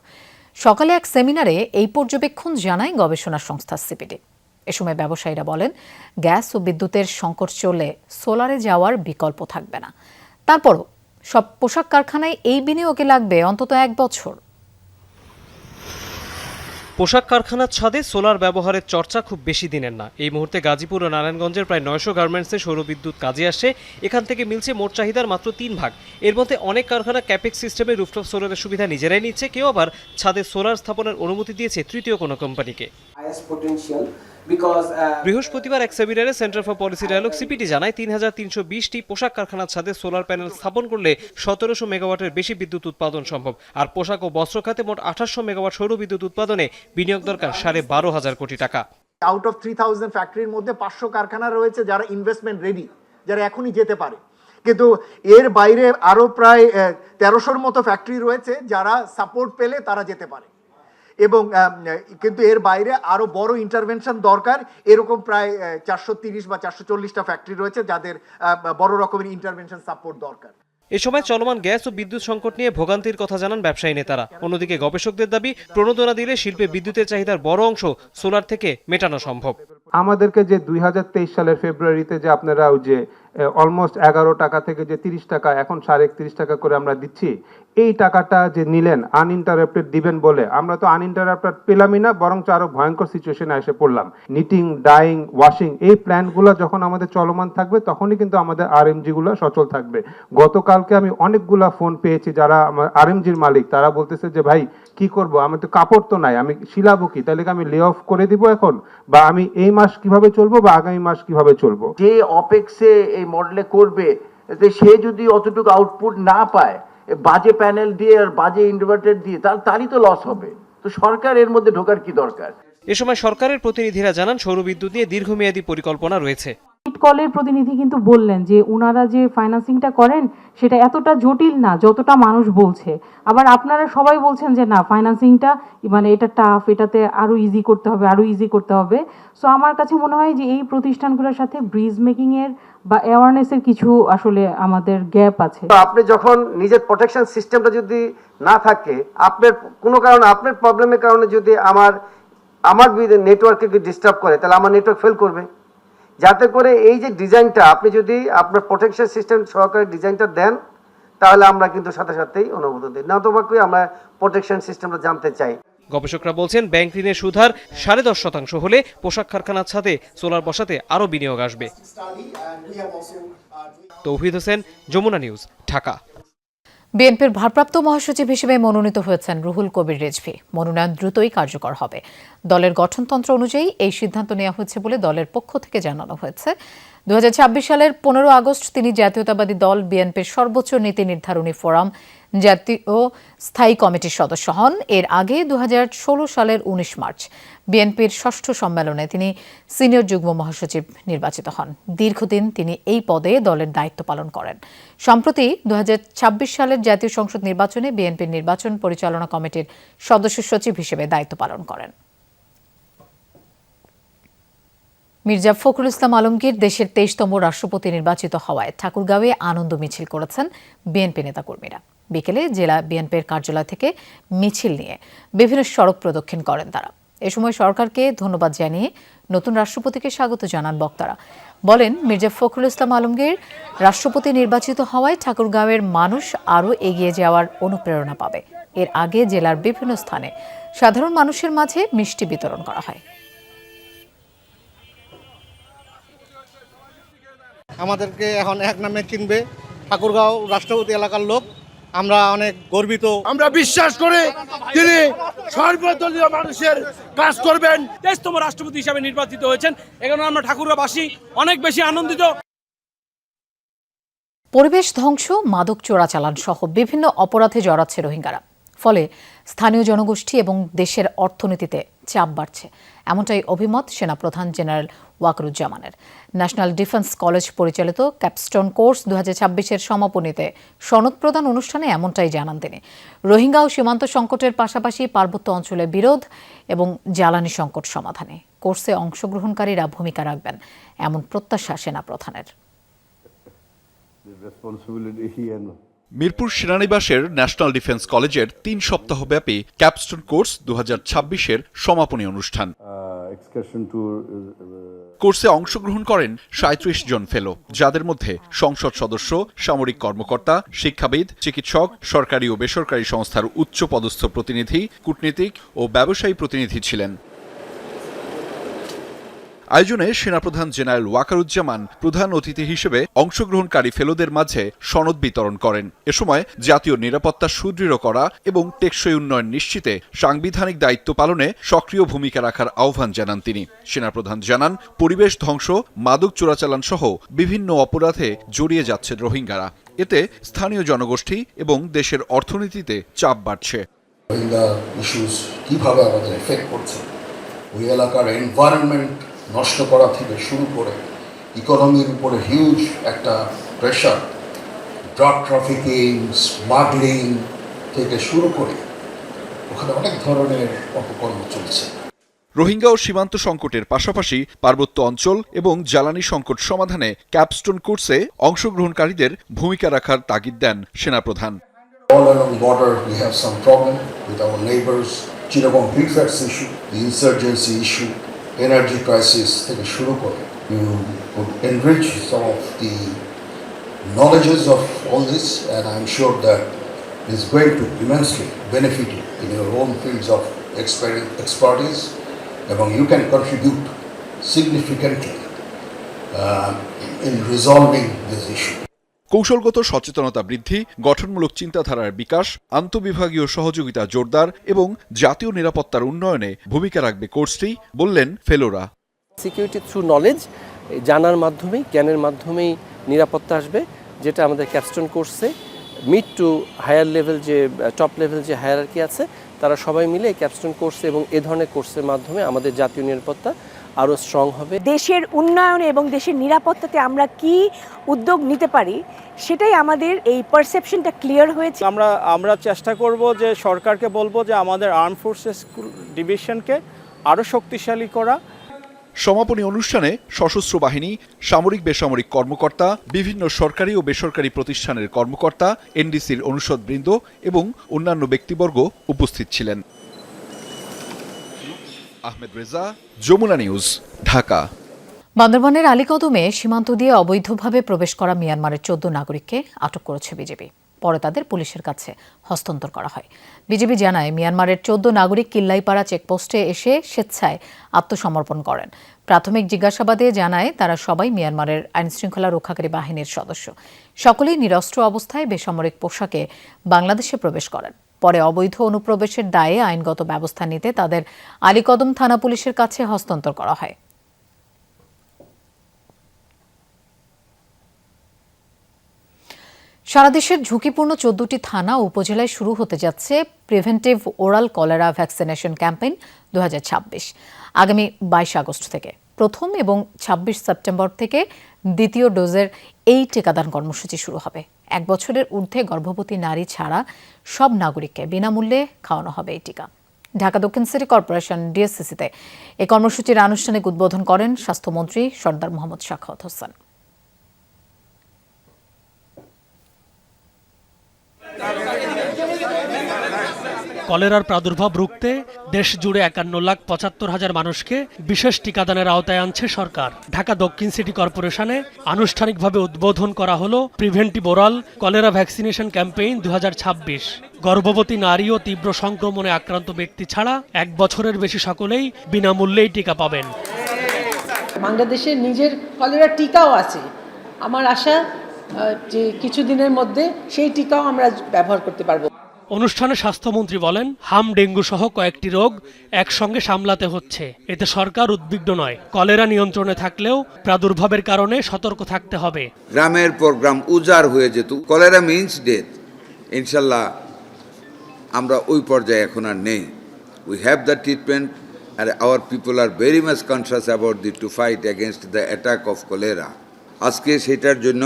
সকালে এক সেমিনারে এই পর্যবেক্ষণ জানায় গবেষণা সংস্থা সিপিডি। এ সময় ব্যবসায়ীরা বলেন, গ্যাস ও বিদ্যুতের সংকট চললে সোলারে যাওয়ার বিকল্প থাকবে না। তারপরও সব পোশাক কারখানায় এই বিনিয়োগে লাগবে অন্তত 1 বছর। পোশাক কারখানার ছাদে সোলার ব্যবহারের চর্চা খুব বেশি দিনের না। এই মুহূর্তে গাজীপুর ও নারায়ণগঞ্জের প্রায় 900 গার্মেন্টসে সৌরবিদ্যুৎ কাজে আসছে। এখান থেকে মিলছে মোট চাহিদার মাত্র 3 ভাগ। এর মধ্যে অনেক কারখানা ক্যাপেক্স সিস্টেমে রুফটপ সোলারের সুবিধা নিজেরাই নিচ্ছে, কেউ আবার ছাদে সোলার স্থাপনের অনুমতি দিয়েছে তৃতীয় কোনো কোম্পানিকে। বৃহস্পতিবার এক সেমিনারে centre for policy dialogue CPD জানায় 3320টি পোশাক কারখানার ছাদে সোলার প্যানেল স্থাপন করলে 1700 মেগাওয়াটের বেশি বিদ্যুৎ উৎপাদন সম্ভব। আর পোশাক ও বস্ত্র খাতে মোট 2800 মেগাওয়াট সৌর বিদ্যুৎ উৎপাদনে বিনিয়োগ দরকার 12,500 কোটি টাকা। আউট অফ 3000 ফ্যাক্টরির মধ্যে 500 কারখানা রয়েছে যারা ইনভেস্টমেন্ট রেডি, যারা এখনই যেতে পারে। কিন্তু এর বাইরে আরো প্রায় 1300-র মতো ফ্যাক্টরি রয়েছে যারা সাপোর্ট পেলে তারা যেতে পারে। এবং কিন্তু এর বাইরে আরো বড় ইন্টারভেনশন দরকার। এরকম প্রায় 430 বা 440টা ফ্যাক্টরি রয়েছে যাদের বড় রকমের ইন্টারভেনশন সাপোর্ট দরকার। এ সময় চলমান গ্যাস ও বিদ্যুৎ সংকট নিয়ে ভোগান্তির কথা জানান ব্যবসায়ী নেতারা। অন্যদিকে গবেষকদের দাবি, প্রণোদনা দিলে শিল্পে বিদ্যুতের চাহিদার বড় অংশ সোলার থেকে মেটানো সম্ভব। আমাদেরকে যে 2023 সালের ফেব্রুয়ারিতে যে আপনারা যে অলমোস্ট 11 টাকা থেকে যে 30 টাকা এখন 31.5 টাকা করে আমরা দিচ্ছি, এই টাকাটা যে নিলেন আনইন্টারাপ্টেড দিবেন বলে, আমরা তো আনইন্টারাপ্টেড পেলামই না, বরং আরো ভয়ঙ্কর সিচুয়েশনে এসে পড়লাম। নিটিং, ডাইং, ওয়াশিং এই প্ল্যান্টগুলো যখন আমাদের চলমান থাকবে তখনই কিন্তু আমাদের আরএমজি গুলো সচল থাকবে। গতকালকে আমি অনেকগুলা ফোন পেয়েছি যারা আমার আরএমজির মালিক, তারা বলতেছে যে ভাই কি করব, আমি তো কাপড় তো নাই, আমি শিলাবো কি, তাহলে আমি লে অফ করে দিব এখন, বা আমি এই মাস কিভাবে চলবো বা আগামী মাস কিভাবে চলবো। যে অপেক্সে এই মডেলে করবে, সে যদি অতটুকু আউটপুট না পায় বাজে প্যানেল দিয়ে আর বাজে ইনভার্টার দিয়ে, তারই তো লস হবে। তো সরকার এর মধ্যে ঢোকার কি দরকার? এ সময় সরকারের প্রতিনিধিরা জানান সৌরবিদ্যুৎ নিয়ে দীর্ঘমেয়াদী পরিকল্পনা রয়েছে। কলের প্রতিনিধি কিন্তু বললেন যে ওনারা যে ফাইন্যান্সিংটা করেন সেটা এতটা জটিল না যতটা মানুষ বলছে। আবার আপনারা সবাই বলছেন যে না, ফাইন্যান্সিংটা মানে এটা টাফ, এটাতে আরো ইজি করতে হবে, আরো ইজি করতে হবে। সো আমার কাছে মনে হয় যে এই প্রতিষ্ঠানগুলোর সাথে ব্রিজ মেকিং এর বা অ্যাওয়ারনেসের কিছু আসলে আমাদের গ্যাপ আছে। আপনি যখন নিজের প্রোটেকশন সিস্টেমটা যদি না থাকে, আপনার কোনো কারণে আপনার প্রবলেমের কারণে যদি আমার নেটওয়ার্ককে ডিস্টার্ব করে, তাহলে আমার নেটওয়ার্ক ফেল করবে। যাতে করে এই যে ডিজাইনটা আপনি যদি আপনার প্রোটেকশন সিস্টেম সহকারে ডিজাইনটা দেন, তাহলে আমরা কিন্তু সাথে সাথেই অনুমোদন দিই, না তো বাকি আমরা প্রোটেকশন সিস্টেমটা জানতে চাই। গবেষকরা বলছেন ব্যাংক ঋণের সুদ হার 10.5% হলে পোশাক কারখানার ছাদে সোলার বসাতে আরো বিনিয়োগ আসবে। তৌহিদ হোসেন, যমুনা নিউজ, ঢাকা। বিএনপির ভারপ্রাপ্ত মহাসচিব হিসেবে মনোনীত হয়েছেন রুহুল কবির রিজভী। মনোনয়ন দ্রুতই কার্যকর হবে। দলের গঠনতন্ত্র অনুযায়ী এই সিদ্ধান্ত নেওয়া হয়েছে বলে দলের পক্ষ থেকে জানানো হয়েছে। 2026 সালের 15 আগস্ট তিনি জাতীয়তাবাদী দল বিএনপির সর্বোচ্চ নীতি নির্ধারণী ফোরাম জাতীয় স্থায়ী কমিটির সদস্য হন। এর আগে 2016 সালের 19 মার্চ বিএনপির 6ষ্ঠ সম্মেলনে তিনি সিনিয়র যুগ্ম মহাসচিব নির্বাচিত হন। দীর্ঘদিন তিনি এই পদে দলের দায়িত্ব পালন করেন। সম্প্রতি 2026 সালের জাতীয় সংসদ নির্বাচনে বিএনপির নির্বাচন পরিচালনা কমিটির সদস্য সচিব হিসেবে দায়িত্ব পালন করেন। মির্জা ফখরুল ইসলাম আলমগীর দেশের 23তম রাষ্ট্রপতি নির্বাচিত হওয়ায় ঠাকুরগাঁওয়ে আনন্দ মিছিল করেছেন বিএনপি নেতাকর্মীরা। বিকেলে জেলা বিএনপির কার্যালয় থেকে মিছিল নিয়ে বিভিন্ন সড়ক প্রদক্ষিণ করেন তারা। এ সময় সরকারকে ধন্যবাদ জানিয়ে নতুন রাষ্ট্রপতিকে স্বাগত জানান বক্তারা। বলেন, মির্জা ফখরুল ইসলাম আলমগীর রাষ্ট্রপতি নির্বাচিত হওয়ায় ঠাকুরগাঁওয়ের মানুষ আরও এগিয়ে যাওয়ার অনুপ্রেরণা পাবে। এর আগে জেলার বিভিন্ন স্থানে সাধারণ মানুষের মাঝে মিষ্টি বিতরণ করা হয়। আমাদেরকে এখন এক নামে চিনবে ঠাকুরগাঁও রাষ্ট্রপতি এলাকার লোক। আমরা অনেক গর্বিত। আমরা বিশ্বাস করি তিনি সর্বদলীয় মানুষের কাজ করবেন। 23তম রাষ্ট্রপতি হিসেবে নির্বাচিত হয়েছেন, এখানে আমরা ঠাকুরগাঁওবাসী অনেক বেশি আনন্দিত। পরিবেশ ধ্বংস, মাদক চোরাচালান সহ বিভিন্ন অপরাধে জড়াচ্ছে রোহিঙ্গারা। ফলে স্থানীয় জনগোষ্ঠী এবং দেশের অর্থনীতিতে চাপ বাড়ছে, এমনটাই অভিমত সেনাপ্রধান জেনারেল ওয়াকরুজ্জামানের। ন্যাশনাল ডিফেন্স কলেজ পরিচালিত ক্যাপস্টোন কোর্স 2026-এর সমাপনীতে সনদ প্রদান অনুষ্ঠানে এমনটাই জানান তিনি। রোহিঙ্গা ও সীমান্ত সংকটের পাশাপাশি পার্বত্য অঞ্চলে বিরোধ এবং জ্বালানি সংকট সমাধানে কোর্সে অংশগ্রহণকারীরা ভূমিকা রাখবেন, এমন প্রত্যাশা সেনাপ্রধানের। মিরপুর সেনানিবাসের ন্যাশনাল ডিফেন্স কলেজের 3 সপ্তাহব্যাপী ক্যাপস্টোন কোর্স 2026-এর সমাপনী অনুষ্ঠান। কোর্সে অংশগ্রহণ করেন ৩৭ জন ফেলো, যাদের মধ্যে সংসদ সদস্য, সামরিক কর্মকর্তা, শিক্ষাবিদ, চিকিৎসক, সরকারি ও বেসরকারি সংস্থার উচ্চ পদস্থ প্রতিনিধি, কূটনীতিক ও ব্যবসায়ী প্রতিনিধি ছিলেন। আয়োজনে সেনাপ্রধান জেনারেল ওয়াকারুজ্জামান প্রধান অতিথি হিসেবে অংশগ্রহণকারী ফেলোদের মাঝে সনদ বিতরণ করেন। এ সময় জাতীয় নিরাপত্তা সুদৃঢ় করা এবং টেকসই উন্নয়ন নিশ্চিতে সাংবিধানিক দায়িত্ব পালনে সক্রিয় ভূমিকা রাখার আহ্বান জানান তিনি। সেনাপ্রধান জানান, পরিবেশ ধ্বংস, মাদক চোরাচালান সহ বিভিন্ন অপরাধে জড়িয়ে যাচ্ছে রোহিঙ্গারা। এতে স্থানীয় জনগোষ্ঠী এবং দেশের অর্থনীতিতে চাপ বাড়ছে। রোহিঙ্গা ইস্যুস কিভাবে আমাদের এফেক্ট করছে, ওই এলাকার এনভায়রনমেন্ট নষ্ট করা থেকে শুরু করে ইকোনমির উপরে হিউজ একটা প্রেশার, ড্রাগ ট্রাফিকিং, স্মাগলিং থেকে শুরু করে ওখানে অনেক ধরনের অপকর্ম চলছে। রোহিঙ্গা ও সীমান্ত সংকটের পাশাপাশি পার্বত্য অঞ্চল এবং জ্বালানি সংকট সমাধানে ক্যাপস্টোন কোর্সে অংশগ্রহণকারীদের ভূমিকা রাখার তাগিদ দেন সেনাপ্রধান। All along border we have some problem with our neighbors, Chittagong prefects issue, the insurgency issue, energy crisis থেকে শুরু করে you would enrich some of the knowledges of all this, and I'm sure that is going to immensely benefit you in your own fields of expertise, and you can contribute significantly in resolving this issue. কৌশলগত সচেতনতা বৃদ্ধি, গঠনমূলক চিন্তাধারার বিকাশ, আন্তঃবিভাগীয় সহযোগিতা জোরদার এবং জাতীয় নিরাপত্তার উন্নয়নে ভূমিকা রাখবে কোর্সটি, বললেন ফেলোরা। সিকিউরিটি থ্রু নলেজ, জানার মাধ্যমেই, জ্ঞানের মাধ্যমেই নিরাপত্তা আসবে, যেটা আমাদের ক্যাপস্টোন কোর্সে মিড টু হায়ার লেভেল, যে টপ লেভেল যে হায়ারার্কি আছে, তারা সবাই মিলে এই ক্যাপস্টোন কোর্সে এবং এ ধরনের কোর্সের মাধ্যমে আমাদের জাতীয় নিরাপত্তা আরও স্ট্রং হবে। দেশের উন্নয়নে এবং দেশের নিরাপত্তাতে আমরা কি উদ্যোগ নিতে পারি, সেটাই আমাদের এই পারসেপশনটা ক্লিয়ার হয়েছে। আমরা চেষ্টা করব যে সরকারকে বলবো যে আমাদের আর্ম ফোর্সেস ডিভিশনকে আরও শক্তিশালী করা। সমাপনী অনুষ্ঠানে সশস্ত্র বাহিনী, সামরিক বেসামরিক কর্মকর্তা, বিভিন্ন সরকারি ও বেসরকারি প্রতিষ্ঠানের কর্মকর্তা, এনডিসির অনুষদবৃন্দ এবং অন্যান্য ব্যক্তিবর্গ উপস্থিত ছিলেন। আহমেদ রেজা, যমুনা নিউজ, ঢাকা। বান্দরবানের আলীকদমে সীমান্ত দিয়ে অবৈধভাবে প্রবেশ করা মিয়ানমারের 14 নাগরিককে আটক করেছে বিজেপি। পরে তাদের পুলিশের কাছে হস্তান্তর করা হয়। বিজেপি জানায়, মিয়ানমারের 14 নাগরিক কিল্লাইপাড়া চেকপোস্টে এসে স্বেচ্ছায় আত্মসমর্পণ করেন। প্রাথমিক জিজ্ঞাসাবাদে জানায়, তারা সবাই মিয়ানমারের আইনশৃঙ্খলা রক্ষাকারী বাহিনীর সদস্য। সকলেই নিরস্ত্র অবস্থায় বেসামরিক পোশাকে বাংলাদেশে প্রবেশ করেন। পরে অবৈধ অনুপ্রবেশের দায়ে আইনগত ব্যবস্থা নিতে তাদের আলীকদম থানা পুলিশের কাছে হস্তান্তর করা হয়। সারা দেশের ঝুঁকিপূর্ণ 14টি থানা ও উপজেলায় শুরু হতে যাচ্ছে preventive oral cholera vaccination campaign 2026। আগামী 22 আগস্ট থেকে প্রথম এবং 26 সেপ্টেম্বর থেকে দ্বিতীয় ডোজের এই টিকাদান কর্মসূচি শুরু হবে। 1 বছরের ঊর্ধ্বে গর্ভবতী নারী ছাড়া সব নাগরিককে বিনামূল্যে খাওয়ানো হবে এই টিকা। ঢাকা দক্ষিণ সিটি কর্পোরেশন ডিএসসিসিতে এই কর্মসূচির আনুষ্ঠানিক উদ্বোধন করেন স্বাস্থ্যমন্ত্রী সরদার মোহাম্মদ সাখাওয়াত হোসেন। কলেরার প্রাদুর্ভাব রুখতে দেশ জুড়ে 51,75,000 মানুষকে বিশেষ টিকাদানের আওতায় আনছে সরকার। ঢাকা দক্ষিণ সিটি কর্পোরেশনে আনুষ্ঠানিকভাবে উদ্বোধন করা হলো preventive oral cholera vaccination campaign 2026। গর্ভবতী নারী ও তীব্র সংক্রমণে আক্রান্ত ব্যক্তি ছাড়া 1 বছরের বেশি সকলেই বিনামূল্যেই টিকা পাবেন। বাংলাদেশে নিজের কলেরা টিকাও আছে। আমার আশা যে কিছুদিনের মধ্যে সেই টিকাও আমরা ব্যবহার করতে পারবো। অনুষ্ঠানে স্বাস্থ্যমন্ত্রী বলেন, হাম, ডেঙ্গু সহ কয়েকটি রোগ একসঙ্গে সামলাতে হচ্ছে। এতে সরকার উদ্বিগ্ন নয়। কলেরা নিয়ন্ত্রণে থাকলেও প্রাদুর্ভাবের কারণে সতর্ক থাকতে হবে। গ্রামের পর গ্রাম উজাড় হয়ে যেত, কলেরা মিন্স ডেথ। ইনশাল্লাহ আমরা ওই পর্যায়ে এখন আর নেই। We have the treatment and our people are very much conscious about to fight against the attack of cholera. আজকে সেটার জন্য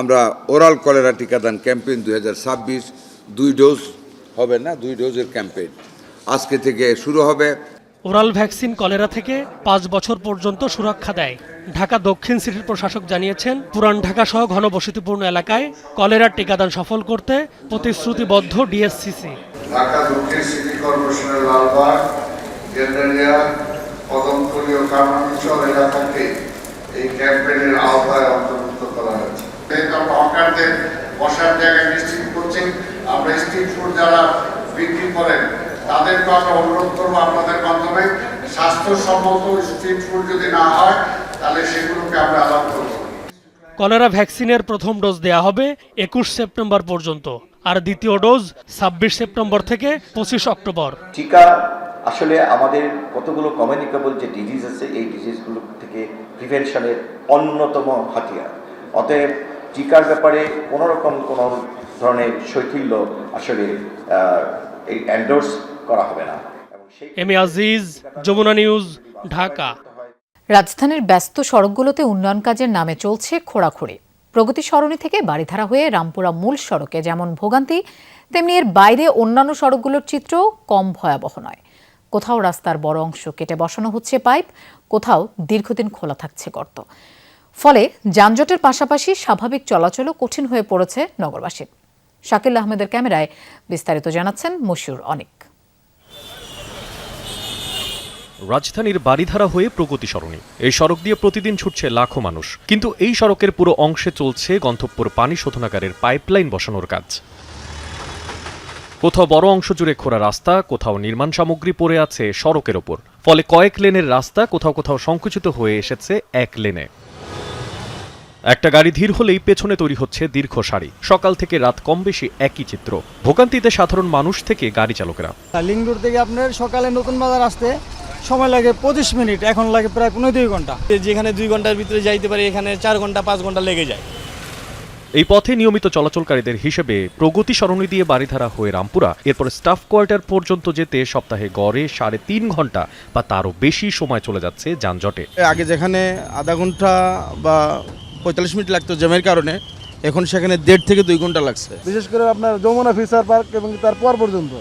আমরা ওরাল কলেরা টিকাদান ক্যাম্পেইন 2026 2 ডোজ হবে না, 2 ডোজের ক্যাম্পেইন আজকে থেকে শুরু হবে। ওরাল ভ্যাকসিন কলেরা থেকে 5 বছর পর্যন্ত সুরক্ষা দেয়। ঢাকা দক্ষিণ সিটির প্রশাসক জানিয়েছেন, পুরান ঢাকা সহ ঘনবসতিপূর্ণ এলাকায় কলেরার টিকাদান সফল করতে প্রতিশ্রুতিবদ্ধ ডিএসসিসি। ঢাকা দক্ষিণ সিটি কর্পোরেশনের লালবাগ, গেন্ডারিয়া, কদমতলী কারমাঞ্চল এলাকাকে এই ক্যাম্পেইনের আওতায় অন্তর্ভুক্ত করা হয়েছে। আমরা হকারদের বসার জায়গা নিশ্চিত করছি। আমরা স্ট্রিট ফুড যারা বিক্রি করেন তাদেরকে আমরা অনুরোধ করবো আপনাদের মাধ্যমে স্বাস্থ্যসম্মত স্ট্রিট ফুড যদি না হয় তাহলে সেগুলোকে আমরা অ্যালাউ করবো। কলেরা ভ্যাকসিনের প্রথম ডোজ দেয়া হবে 21 সেপ্টেম্বর পর্যন্ত, আর দ্বিতীয় ডোজ 26 সেপ্টেম্বর থেকে 25 অক্টোবর। টিকা আসলে আমাদের কতগুলো কমিউনিকেবল যে ডিজিজ আছে এই ডিজিজগুলো থেকে প্রিভেনশনের অন্যতম হাতিয়ার। অতএব টিকার ব্যাপারে কোনো রকম কোনো ধরনের শৈথিল্য আসলে এই এন্ডোর্স করা হবে না। M A Aziz, Jamuna news, Dhaka. রাজধানীর ব্যস্ত সড়কগুলোতে উন্নয়ন কাজের নামে চলছে খোঁড়াখুঁড়ি। প্রগতি সরণি থেকে বাড়িধারা হয়ে রামপুরা মূল সড়কে যেমন ভোগান্তি, তেমনি এর বাইরে অন্যান্য সড়কগুলোর চিত্র কম ভয়াবহ নয়। কোথাও রাস্তার বড় অংশ কেটে বসানো হচ্ছে পাইপ, কোথাও দীর্ঘদিন খোলা থাকছে গর্ত। ফলে যানজটের পাশাপাশি স্বাভাবিক চলাচলও কঠিন হয়ে পড়েছে নগরবাসীর। শাকিল আহমেদের ক্যামেরায় বিস্তারিত জানাচ্ছেন মশিউর অনিক। রাজধানীর বাড়িধারা হয়ে প্রগতি সরণি, এই সড়ক দিয়ে প্রতিদিন ছুটছে লাখো মানুষ, কিন্তু এই সড়কের পুরো অংশে চলছে গন্তব্যর পানি শোধনাগারের পাইপলাইন বসানোর কাজ। কোথাও বড় অংশ জুড়ে খোঁড়া রাস্তা, কোথাও নির্মাণ সামগ্রী পড়ে আছে সড়কের ওপর। ফলে কয়েক লেনের রাস্তা কোথাও কোথাও সংকুচিত হয়ে এসেছে এক লেনে। একটা গাড়ি ধীর হলেই পেছনে তৈরি হচ্ছে দীর্ঘ সারি। সকাল থেকে রাত কম বেশি একই চিত্র। ভোগান্তিতে সাধারণ মানুষ থেকে গাড়ি চালকেরা। লিংক রোড থেকে আপনার সকালে নতুন বাজার আসতে সময় লাগে 25 মিনিট, এখন লাগে প্রায় 15-2 ঘন্টা। যেখানে 2 ঘন্টার ভিতরে যাইতে পারে এখানে 4 ঘন্টা 5 ঘন্টা লেগে যায়। এই পথে নিয়মিত চলাচলকারীদের হিসেবে প্রগতি সরণি দিয়ে বাড়িধারা হয়ে রামপুরা, এরপর স্টাফ কোয়ার্টার পর্যন্ত যেতে সপ্তাহে গড়ে 3.5 ঘন্টা বা তারও বেশি সময় চলে যাচ্ছে যানজটে। আগে যেখানে আধা ঘন্টা বা 45 মিনিট লাগতো জ্যামের কারণে, এখন সেখানে 1.5 থেকে 2 ঘন্টা লাগছে। বিশেষ করে আপনার যমুনা ফিচার পার্ক এবং তারপর পর্যন্ত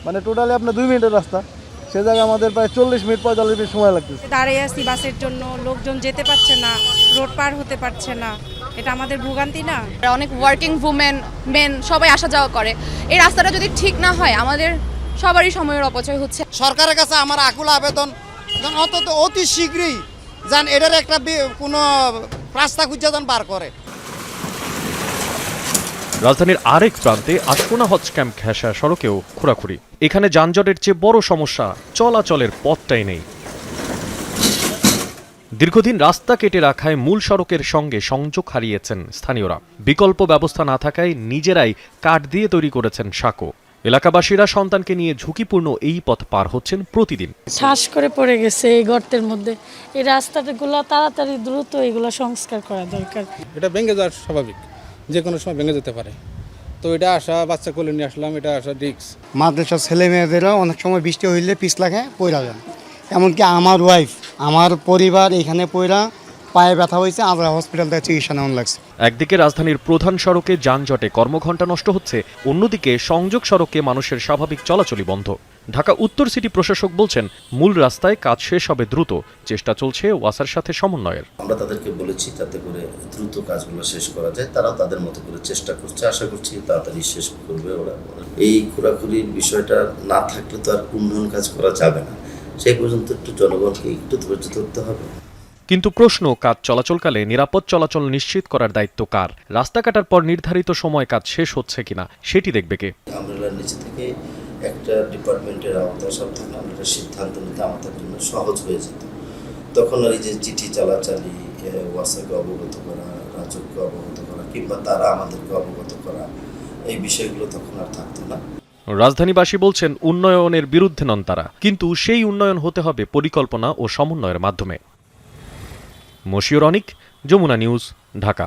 মানে টোটালি আপনার 2 মিনিটের রাস্তা, সে জায়গায় আমাদের প্রায় 40 মিনিট 45 মিনিট সময় লাগতেছে। দাঁড়িয়ে আছি বাসের জন্য, লোকজন যেতে পারছে না, রোড পার হতে পারছে না। এটা আমাদের ভোগান্তি না? অনেক ওয়ার্কিং উমেন, মেন সবাই আসা যাওয়া করে। এই রাস্তাটা যদি ঠিক না হয় আমাদের সবারই সময়ের অপচয় হচ্ছে। সরকারের কাছে আমার আকুল আবেদন, অন্তত অতি শীঘ্রই যেন এটার একটা কোনো রাস্তা খুঁজে যেন বার করে। রাজধানীর আরেক প্রান্তে আশকোনা হজ ক্যাম্প ঘেঁষা সড়কেও খোঁড়াখুঁড়ি। এখানে যানজটের চেয়ে বড় সমস্যা চলাচলের পথটাই নেই। দীর্ঘদিন রাস্তা কেটে রাখায় মূল সড়কের সঙ্গে সংযোগ হারিয়েছেন স্থানীয়রা। বিকল্প ব্যবস্থা না থাকায় নিজেরাই কাঠ দিয়ে তৈরি করেছেন সাঁকো। এলাকাবাসীরা সন্তানকে নিয়ে ঝুঁকিপূর্ণ এই পথ পার হচ্ছেন প্রতিদিন। শ্বাস করে পড়ে গেছে এই গর্তের মধ্যে। এই রাস্তাগুলো তাড়াতাড়ি দ্রুত এগুলো সংস্কার করা দরকার। এটা ভেঙে যাওয়ার স্বাভাবিক, যে কোনো সময় ভেঙে যেতে পারে। তো এটা আসা বাচ্চা কোলে নিয়ে আসলাম, এটা আসা রিস্ক। মাদ্রাসার ছেলে মেয়েদেরও অনেক সময় বৃষ্টি হইলে পিছ লাগে পড়া যায়। এমনকি আমার ওয়াইফ, আমার পরিবার এখানে পড়া পায়ে ব্যথা হয়েছে, আমরা হসপিটাল থেকে চিকিৎসা নেওয়া লাগছে। একদিকে রাজধানীর প্রধান সড়কে যানজটে কর্মঘণ্টা নষ্ট হচ্ছে, অন্যদিকে সংযোগ সড়কে মানুষের স্বাভাবিক চলাচলই বন্ধ। ঢাকা উত্তর সিটি প্রশাসক বলছেন মূল রাস্তায় কাজ শেষ হবে দ্রুত, চেষ্টা চলছে ওয়াসার সাথে সমন্বয়ের। আমরা তাদেরকে বলেছি যাতে করে দ্রুত কাজগুলো শেষ করা যায়, তারাও তাদের মতো করে চেষ্টা করছে, আশা করছি তাড়াতাড়ি শেষ করবে ওরা। এই খোঁড়াখুঁড়ির বিষয়টা না থাকলে তো আর উন্নয়ন কাজ করা যাবে না, সেই পর্যন্ত একটু জনগণকে একটু ধৈর্য ধরতে হবে। কিন্তু প্রশ্ন, কাজ চলাচলকালে নিরাপদ চলাচল নিশ্চিত করার দায়িত্ব কার? রাস্তা কাটার পর নির্ধারিত সময় কাজ শেষ হচ্ছে কিনা সেটি দেখবে কে? আমরা নিচে থেকে একটা ডিপার্টমেন্টের আওতায় সব থাকলে আমরা সিদ্ধান্ত নিতে আমাদের জন্য সহজ হয়ে যেত। তখন আর এই যে চিঠি চালাচালি, ওয়াসাকে অবগত করা, রাজককে অবগত করা কিংবা তারা আমাদেরকে অবগত করা, এই বিষয়গুলো তখন আর থাকতো না। রাজধানীবাসী বলছেন উন্নয়নের বিরুদ্ধে নন তারা, কিন্তু সেই উন্নয়ন হতে হবে পরিকল্পনা ও সমন্বয়ের মাধ্যমে। মশিউর অনিক, যমুনা নিউজ, ঢাকা।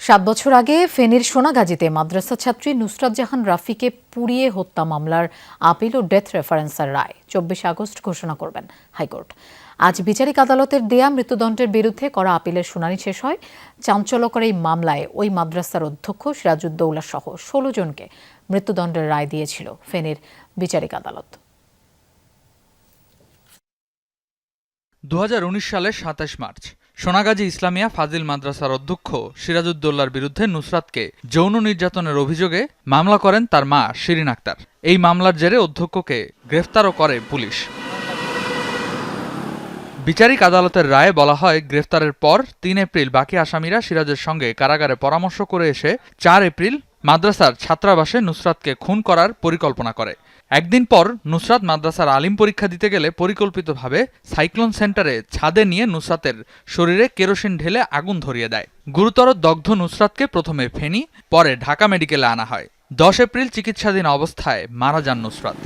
7 বছর আগে ফেনীর সোনাগাজীতে মাদ্রাসা ছাত্রী নুসরাত জাহান রাফিকে পুড়িয়ে হত্যা মামলার আপিল ও ডেথ রেফারেন্সের রায় 24 আগস্ট ঘোষণা করবেন হাইকোর্ট। আজ বিচারিক আদালতের দেয়া মৃত্যুদণ্ডের বিরুদ্ধে করা আপিলের শুনানি শেষ হয়। চাঞ্চল্যকর এই মামলায় ওই মাদ্রাসার অধ্যক্ষ সিরাজউদ্দৌলা সহ 16 জনকে মৃত্যুদণ্ডের রায় দিয়েছিল ফেনীর বিচারিক আদালত। 2019 সালের 27 মার্চ সোনাগাজী ইসলামিয়া ফাজিল মাদ্রাসার অধ্যক্ষ সিরাজউদ্দৌলার বিরুদ্ধে নুসরাতকে যৌন নির্যাতনের অভিযোগে মামলা করেন তার মা শিরিন আক্তার। এই মামলার জেরে অধ্যক্ষকে গ্রেফতারও করে পুলিশ। বিচারিক আদালতের রায়ে বলা হয়, গ্রেফতারের পর ৩ এপ্রিল বাকি আসামিরা সিরাজের সঙ্গে কারাগারে পরামর্শ করে এসে ৪ এপ্রিল মাদ্রাসার ছাত্রাবাসে নুসরাতকে খুন করার পরিকল্পনা করে। একদিন পর নুসরাত মাদ্রাসার আলিম পরীক্ষা দিতে গেলে পরিকল্পিতভাবে সাইক্লোন সেন্টারে ছাদে নিয়ে নুসরাতের শরীরে কেরোসিন ঢেলে আগুন ধরিয়ে দেয়। গুরুতর দগ্ধ নুসরাতকে প্রথমে ফেনী, পরে ঢাকা মেডিকেলে আনা হয়। ১০ এপ্রিল চিকিৎসাধীন অবস্থায় মারা যান নুসরাত।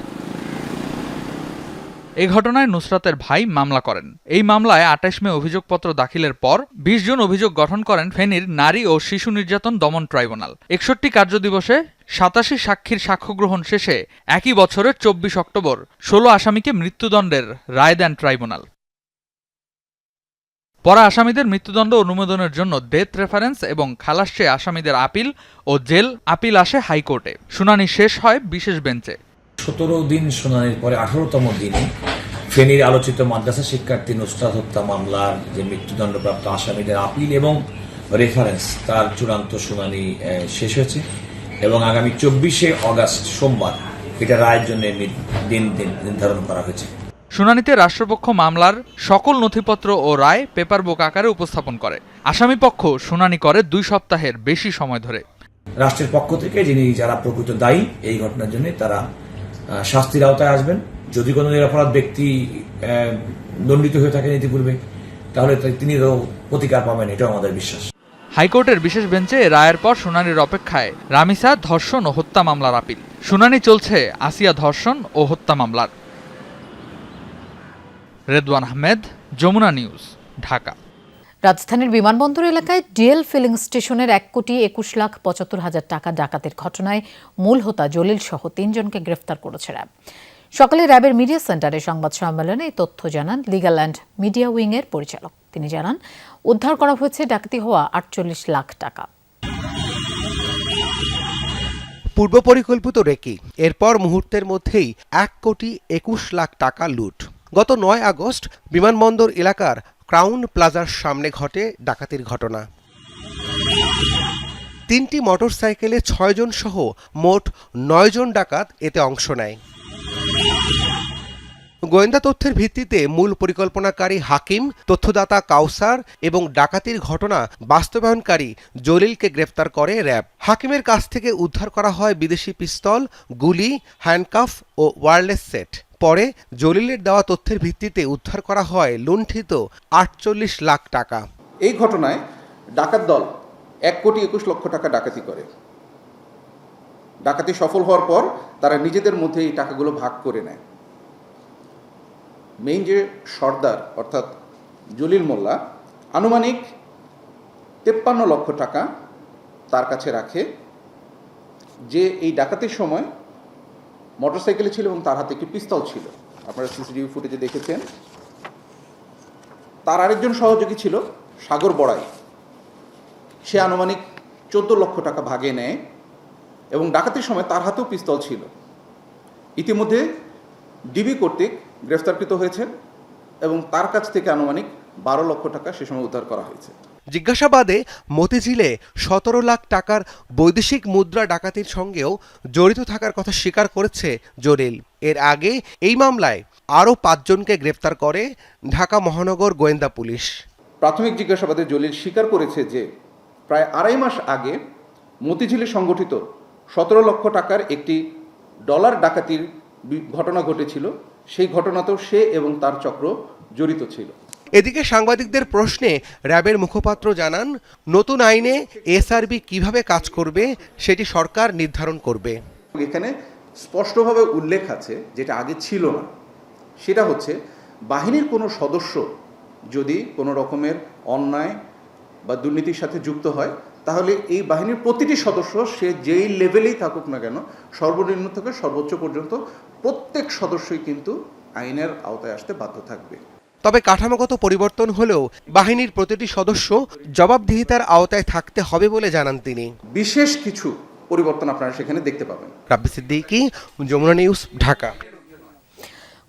এই ঘটনায় নুসরাতের ভাই মামলা করেন। এই মামলায় ২৮ মে অভিযোগপত্র দাখিলের পর ২০ জন অভিযোগ গঠন করেন ফেনীর নারী ও শিশু নির্যাতন দমন ট্রাইব্যুনাল। ৬১ কার্যদিবসে ৮৭ সাক্ষীর সাক্ষ্য গ্রহণ শেষে একই বছরের ২৪ অক্টোবর ১৬ আসামিকে মৃত্যুদণ্ডের রায় দেন ট্রাইব্যুনাল। পরে আসামিদের মৃত্যুদণ্ড অনুমোদনের জন্য ডেথ রেফারেন্স এবং খালাস চেয়ে আসামিদের আপিল ও জেল আপিল আসে হাইকোর্টে। শুনানি শেষ হয় বিশেষ বেঞ্চে। ১৭ দিন শুনানির পরে ১৮তম দিনে ফেনীর আলোচিত মাদ্রাসা শিক্ষার্থী নুসরাত হত্যা মামলার যে মৃত্যুদণ্ডপ্রাপ্ত আসামিদের আপিল এবং রেফারেন্স তার চূড়ান্ত শুনানি শেষ হয়েছে এবং আগামী ২৪শে অগাস্ট সোমবার এটা রায়ের জন্য দিন নির্ধারণ করা হয়েছে। শুনানিতে রাষ্ট্রপক্ষ মামলার সকল নথিপত্র ও রায় পেপার বুক আকারে উপস্থাপন করে। আসামিপক্ষ শুনানি করে ২ সপ্তাহের বেশি সময় ধরে। রাষ্ট্রের পক্ষ থেকে যারা প্রকৃত দায়ী এই ঘটনার জন্য তারা শাস্তির আওতায় আসবেন। যদি কোনো নিরপরাধ ব্যক্তি দণ্ডিত হয়ে থাকেন ইতিপূর্বে, তাহলে তিনি প্রতিকার পাবেন, এটাও আমাদের বিশ্বাস। হাইকোর্টের বিশেষ বেঞ্চে রায়ের পর শুনানির অপেক্ষায় রামিসা ধর্ষণ ও হত্যা মামলার আপিল। শুনানি চলছে আসিয়া ধর্ষণ ও হত্যা মামলার। রেদওয়ান আহমেদ, যমুনা নিউজ, ঢাকা। রাজধানীর বিমানবন্দর এলাকায় ডিএল ফিলিং স্টেশনের ১,২৫,৭৫,০০০ টাকা ডাকাতির ঘটনায় মূল হোতা জলিল সহ ৩ জনকে গ্রেফতার করেছে র্যাব। সকালে র্যাবের মিডিয়া সেন্টারে সংবাদ সম্মেলনে এই তথ্য জানান লিগ্যাল অ্যান্ড মিডিয়া উইং এর পরিচালক। তিনি জানান, উদ্ধার করা হয়েছে ডাকাতি হওয়া ৪৮ লাখ টাকা। পূর্ব পরিকল্পিত রেকি, এরপর মুহূর্তের মধ্যেই ১,২১,০০,০০০ টাকা লুট। গত ৯ আগস্ট বিমানবন্দর এলাকার ক্রাউন প্লাজার সামনে ঘটে ডাকাতির ঘটনা। ৩টি মোটরসাইকেলে ৬ জন সহ মোট ৯ জন ডাকাত এতে অংশ নেয়। গোয়েন্দা তথ্যের ভিত্তিতে মূল পরিকল্পনাকারী হাকিম, তথ্যদাতা কাউসার এবং ডাকাতির ঘটনা বাস্তবায়নকারী জলিলকে গ্রেফতার করে র্যাব। হাকিমের কাছ থেকে উদ্ধার করা হয় বিদেশি পিস্তল, গুলি, হ্যান্ডকাফ ও ওয়্যারলেস সেট। পরে জলিলের দেওয়া তথ্যের ভিত্তিতে উদ্ধার করা হয় লুণ্ঠিত ৪৮ লাখ টাকা। এই ঘটনায় ডাকাত দল ১,২১,০০,০০০ টাকা ডাকাতি করে। ডাকাতি সফল হওয়ার পর তারা নিজেদের মধ্যে এই টাকাগুলো ভাগ করে নেয়। মেইন যে সর্দার অর্থাৎ জলিল মোল্লা আনুমানিক ৫৩ লক্ষ টাকা তার কাছে রাখে, যে এই ডাকাতির সময় মোটরসাইকেলে ছিল এবং তার হাতে একটি পিস্তল ছিল। আপনারা সিসিটিভি ফুটেজে দেখেছেন। তার আরেকজন সহযোগী ছিল সাগর বড়াই, সে আনুমানিক ১৪ লক্ষ টাকা ভাগে নেয় এবং ডাকাতির সময় তার হাতেও পিস্তল ছিল। ইতিমধ্যে ডিবি কর্তৃক গ্রেফতারকৃত হয়েছেন এবং তার কাছ থেকে আনুমানিক ১২ লক্ষ টাকা সে সময় উদ্ধার করা হয়েছে। জিজ্ঞাসাবাদে মতিঝিলে ১৭ লাখ টাকার বৈদেশিক মুদ্রা ডাকাতির সঙ্গেও জড়িত থাকার কথা স্বীকার করেছে জলিল। এর আগে এই মামলায় আরও ৫ জনকে গ্রেফতার করে ঢাকা মহানগর গোয়েন্দা পুলিশ। প্রাথমিক জিজ্ঞাসাবাদে জলিল স্বীকার করেছে যে প্রায় ২.৫ মাস আগে মতিঝিলে সংগঠিত ১৭ লক্ষ টাকার একটি ডলার ডাকাতির ঘটনা ঘটেছিল। সেই ঘটনাতেও সে এবং তার চক্র জড়িত ছিল। এদিকে সাংবাদিকদের প্রশ্নে র্যাবের মুখপাত্র জানান, নতুন আইনে এসআরবি কিভাবে কাজ করবে সেটি সরকার নির্ধারণ করবে। এখানে স্পষ্টভাবে উল্লেখ আছে, যেটা আগে ছিল না, সেটা হচ্ছে বাহিনীর কোনো সদস্য যদি কোনো রকমের অন্যায় বা দুর্নীতির সাথে যুক্ত হয়, তাহলে এই বাহিনীর প্রতিটি সদস্য, সে যেই লেভেলেই থাকুক না কেন, সর্বনিম্ন থেকে সর্বোচ্চ পর্যন্ত প্রত্যেক সদস্যই কিন্তু আইনের আওতায় আসতে বাধ্য থাকবে। তবে কাঠামোগত পরিবর্তন হলেও বাহিনীর প্রতিটি সদস্য জবাবদিহিতার আওতায় থাকতে হবে বলে জানান তিনি। বিশেষ কিছু পরিবর্তন আপনারা সেখানে দেখতে পাবেন। রাব্বি সিদ্দিকী, যমুনা নিউজ, ঢাকা।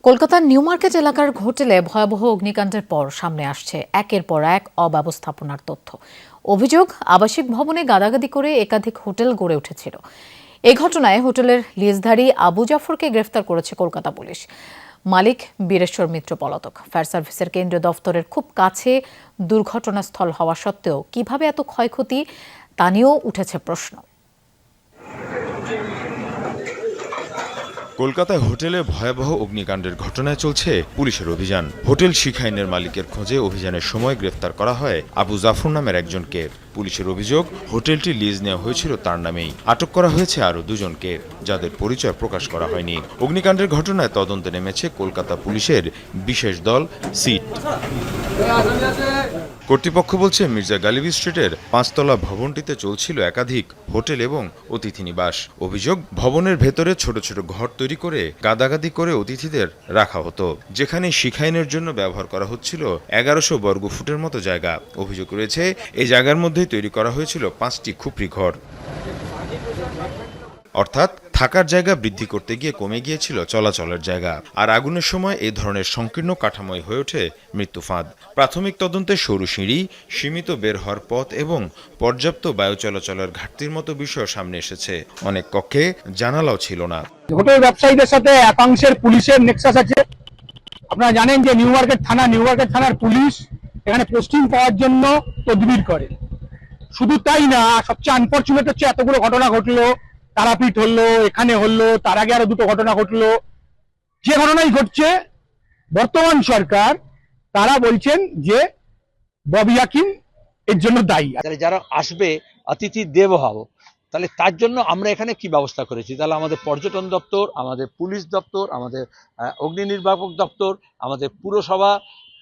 কলকাতার নিউ মার্কেট এলাকার হোটেলে ভয়াবহ অগ্নিকাণ্ডের পর সামনে আসছে একের পর এক অব্যবস্থাপনার তথ্য। অভিযোগ, আবাসিক ভবনে গাদাগাদি করে একাধিক হোটেল গড়ে উঠেছিল। এই ঘটনায় হোটেলের লিজধারী আবু জাফরকে গ্রেফতার করেছে কলকাতা পুলিশ। মালিক বীরেশ্বর মিত্র পলাতক। ফায়ার সার্ভিসের কেন্দ্রীয় দফতরের খুব কাছে দুর্ঘটনাস্থল হওয়া সত্ত্বেও কিভাবে এত ক্ষয়ক্ষতি তা নিয়েও উঠেছে প্রশ্ন। কলকাতায় হোটেলে ভয়াবহ অগ্নিকাণ্ডের ঘটনায় চলছে পুলিশের অভিযান। হোটেল শিখাইনের মালিকের খোঁজে অভিযানের সময় গ্রেফতার করা হয় আবু জাফর নামের একজনকে। পুলিশের অভিযোগ, হোটেলটি লিজ নেওয়া হয়েছিল তার নামেই। আটক করা হয়েছে আরও দুজনকে, যাদের পরিচয় প্রকাশ করা হয়নি। অগ্নিকাণ্ডের ঘটনায় তদন্তে নেমেছে কলকাতা পুলিশের বিশেষ দল সিট। কর্তৃপক্ষ বলছে মির্জা গালিব স্ট্রিটের 5তলা ভবনটিতে চলছিল একাধিক হোটেল এবং অতিথি নিবাস। অভিযোগ, ভবনের ভেতরে ছোট ছোট ঘর তৈরি করে গাদাগাদি করে অতিথিদের রাখা হতো, যেখানে শিখাইনের জন্য ব্যবহার করা হচ্ছিল 1100 বর্গফুটের মতো জায়গা। অভিযোগ রয়েছে এই জায়গার মধ্যেই তৈরি করা হয়েছিল 5টি খুপড়ি ঘর। অর্থাৎ থাকার জায়গা বৃদ্ধি করতে গিয়ে কমে গিয়েছিল চলাচলের জায়গা। আর আগুনের সময় এই ধরনের সংকীর্ণ কাঠামোই হয়ে ওঠে মৃত্যু ফাঁদ। প্রাথমিক তদন্তে সরু সিঁড়ি, সীমিত বের হওয়ার পথ এবং পর্যাপ্ত বায়ু চলাচলের ঘাটতির মতো বিষয় সামনে এসেছে। অনেক কক্ষে জানালাও ছিল না। হোটেল ব্যবসায়ীদের সাথে একাংশের পুলিশের নেক্সাস আছে। আপনারা জানেন যে নিউ মার্কেট থানার পুলিশ এখানে পোস্টিং পাওয়ার জন্য তদবির করে। শুধু তাই না, সবচেয়ে আনফরচুনেট হচ্ছে এতগুলো ঘটনা ঘটলো, তারাপীঠ হলো, এখানে হলো, তার আগে আরো 2টো ঘটনা ঘটলো। যে ঘটনাই ঘটছে, বর্তমান সরকার তারা বলছেন যে ববি হাকিম এর জন্য দায়ী। যারা আসবে অতিথি দেবভাব, তাহলে তার জন্য আমরা এখানে কি ব্যবস্থা করেছি? তাহলে আমাদের পর্যটন দপ্তর, আমাদের পুলিশ দপ্তর, আমাদের অগ্নি নির্বাপক দপ্তর, আমাদের পুরসভা,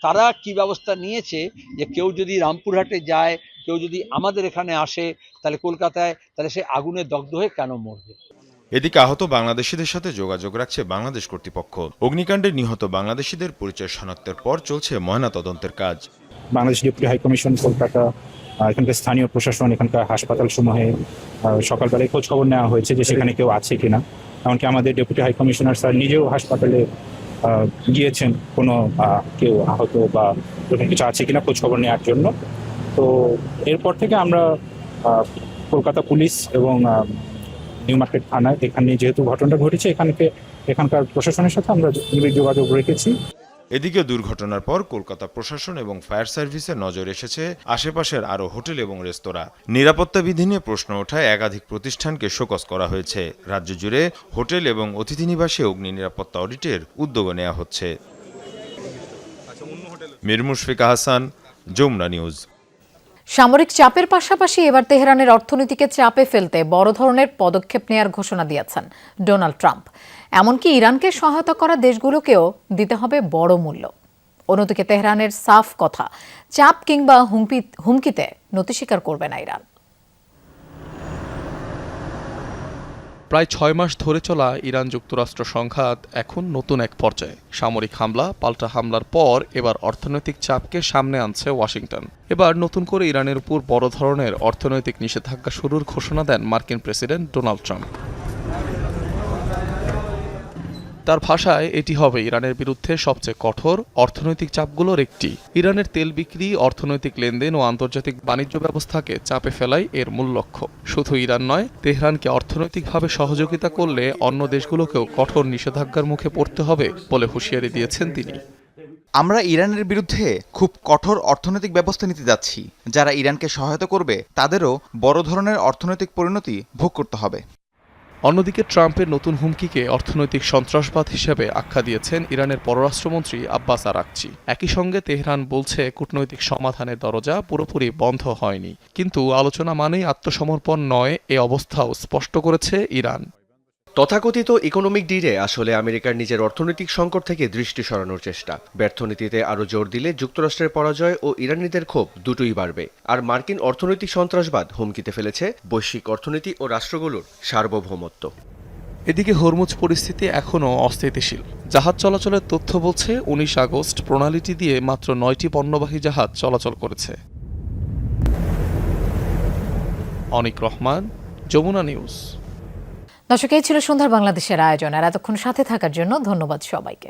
তারা কি ব্যবস্থা নিয়েছে যে কেউ যদি রামপুরহাটে যায়, কেউ যদি আমাদের এখানে আসে, তাহলে কলকাতায়, তাহলে সে আগুনে দগ্ধ হয়ে কেন মরবে? এদিকে আহত বাংলাদেশিদের সাথে যোগাযোগ রাখছে বাংলাদেশ কর্তৃপক্ষ। অগ্নিকাণ্ডে নিহত বাংলাদেশিদের পরিচয় শনাক্তের পর চলছে ময়নাতদন্তের কাজ। বাংলাদেশ ডেপুটি হাইকমিশন কলকাতা, এখানকার স্থানীয় প্রশাসন, এখানকার হাসপাতাল সমূহে সকালবেলায় খোঁজ খবর নেওয়া হয়েছে যে সেখানে কেউ আছে কিনা। এমনকি আমাদের ডেপুটি হাইকমিশনার স্যার নিজেও হাসপাতালে গিয়েছেন কোনো কেউ আহত বা এরকম কিছু আছে কিনা খোঁজ খবর নেওয়ার জন্য। তো এরপর থেকে আমরা কলকাতা পুলিশ এবং নিউ মার্কেট থানায়, এখানে যেহেতু ঘটনাটা ঘটেছে, এখানকার প্রশাসনের সাথে আমরা যোগাযোগ রেখেছি। এদিকে দুর্ঘটনার পর কলকাতা প্রশাসন এবং ফায়ার সার্ভিসের নজর এসেছে আশেপাশের আরও হোটেল এবং রেস্তোরাঁ। নিরাপত্তা বিধি নিয়ে প্রশ্ন ওঠায় একাধিক প্রতিষ্ঠানকে শোকজ করা হয়েছে। রাজ্য জুড়ে হোটেল এবং অতিথি নিবাসে অগ্নি নিরাপত্তা অডিটের উদ্যোগ নেওয়া হচ্ছে। মীর মুশফিকা হাসান, যমুনা নিউজ। সামরিক চাপের পাশাপাশি এবার তেহরানের অর্থনীতিকে চাপে ফেলতে বড় ধরনের পদক্ষেপ নেয়ার ঘোষণা দিয়েছেন ডোনাল্ড ট্রাম্প। এমনকি ইরানকে সহায়তা করা দেশগুলোকেও দিতে হবে বড় মূল্য। অন্যদিকে তেহরানের সাফ কথা, চাপ কিংবা হুমকিতে নতি স্বীকার করবে না ইরান। প্রায় 6 মাস ধরে চলা ইরান যুক্তরাষ্ট্র সংঘাত এখন নতুন এক পর্যায়ে। সামরিক হামলা, পাল্টা হামলার পর এবার অর্থনৈতিক চাপকে সামনে আনছে ওয়াশিংটন। এবার নতুন করে ইরানের উপর বড় ধরনের অর্থনৈতিক নিষেধাজ্ঞা শুরুর ঘোষণা দেন মার্কিন প্রেসিডেন্ট ডোনাল্ড ট্রাম্প। তার ভাষায় এটি হবে ইরানের বিরুদ্ধে সবচেয়ে কঠোর অর্থনৈতিক চাপগুলোর একটি। ইরানের তেল বিক্রি, অর্থনৈতিক লেনদেন ও আন্তর্জাতিক বাণিজ্য ব্যবস্থাকে চাপে ফেলাই এর মূল লক্ষ্য। শুধু ইরান নয়, তেহরানকে অর্থনৈতিকভাবে সহযোগিতা করলে অন্য দেশগুলোকেও কঠোর নিষেধাজ্ঞার মুখে পড়তে হবে বলে হুঁশিয়ারি দিয়েছেন তিনি। আমরা ইরানের বিরুদ্ধে খুব কঠোর অর্থনৈতিক ব্যবস্থা নিতে যাচ্ছি। যারা ইরানকে সহায়তা করবে তাদেরও বড় ধরনের অর্থনৈতিক পরিণতি ভোগ করতে হবে। অন্যদিকে ট্রাম্পের নতুন হুমকিকে অর্থনৈতিক সন্ত্রাসবাদ হিসেবে আখ্যা দিয়েছেন ইরানের পররাষ্ট্রমন্ত্রী আব্বাস আরাকচি। একই সঙ্গে তেহরান বলছে কূটনৈতিক সমাধানের দরজা পুরোপুরি বন্ধ হয়নি, কিন্তু আলোচনা মানেই আত্মসমর্পণ নয়, এ অবস্থাও স্পষ্ট করেছে ইরান। তথাকথিত ইকোনমিক ডিলে আসলে আমেরিকার নিজের অর্থনৈতিক সংকট থেকে দৃষ্টি সরানোর চেষ্টা। ব্যর্থ নীতিতে আরও জোর দিলে যুক্তরাষ্ট্রের পরাজয় ও ইরানিদের ক্ষোভ দুটোই বাড়বে। আর মার্কিন অর্থনৈতিক সন্ত্রাসবাদ হুমকিতে ফেলেছে বৈশ্বিক অর্থনীতি ও রাষ্ট্রগুলোর সার্বভৌমত্ব। এদিকে হরমুজ পরিস্থিতি এখনও অস্থিতিশীল। জাহাজ চলাচলের তথ্য বলছে 19 আগস্ট প্রণালীটি দিয়ে মাত্র 9টি পণ্যবাহী জাহাজ চলাচল করেছে। অনিক রহমান, যমুনা নিউজ। দর্শক, এই ছিল সন্ধ্যার বাংলাদেশের আয়োজন। আর এতক্ষণ সাথে থাকার জন্য ধন্যবাদ সবাইকে।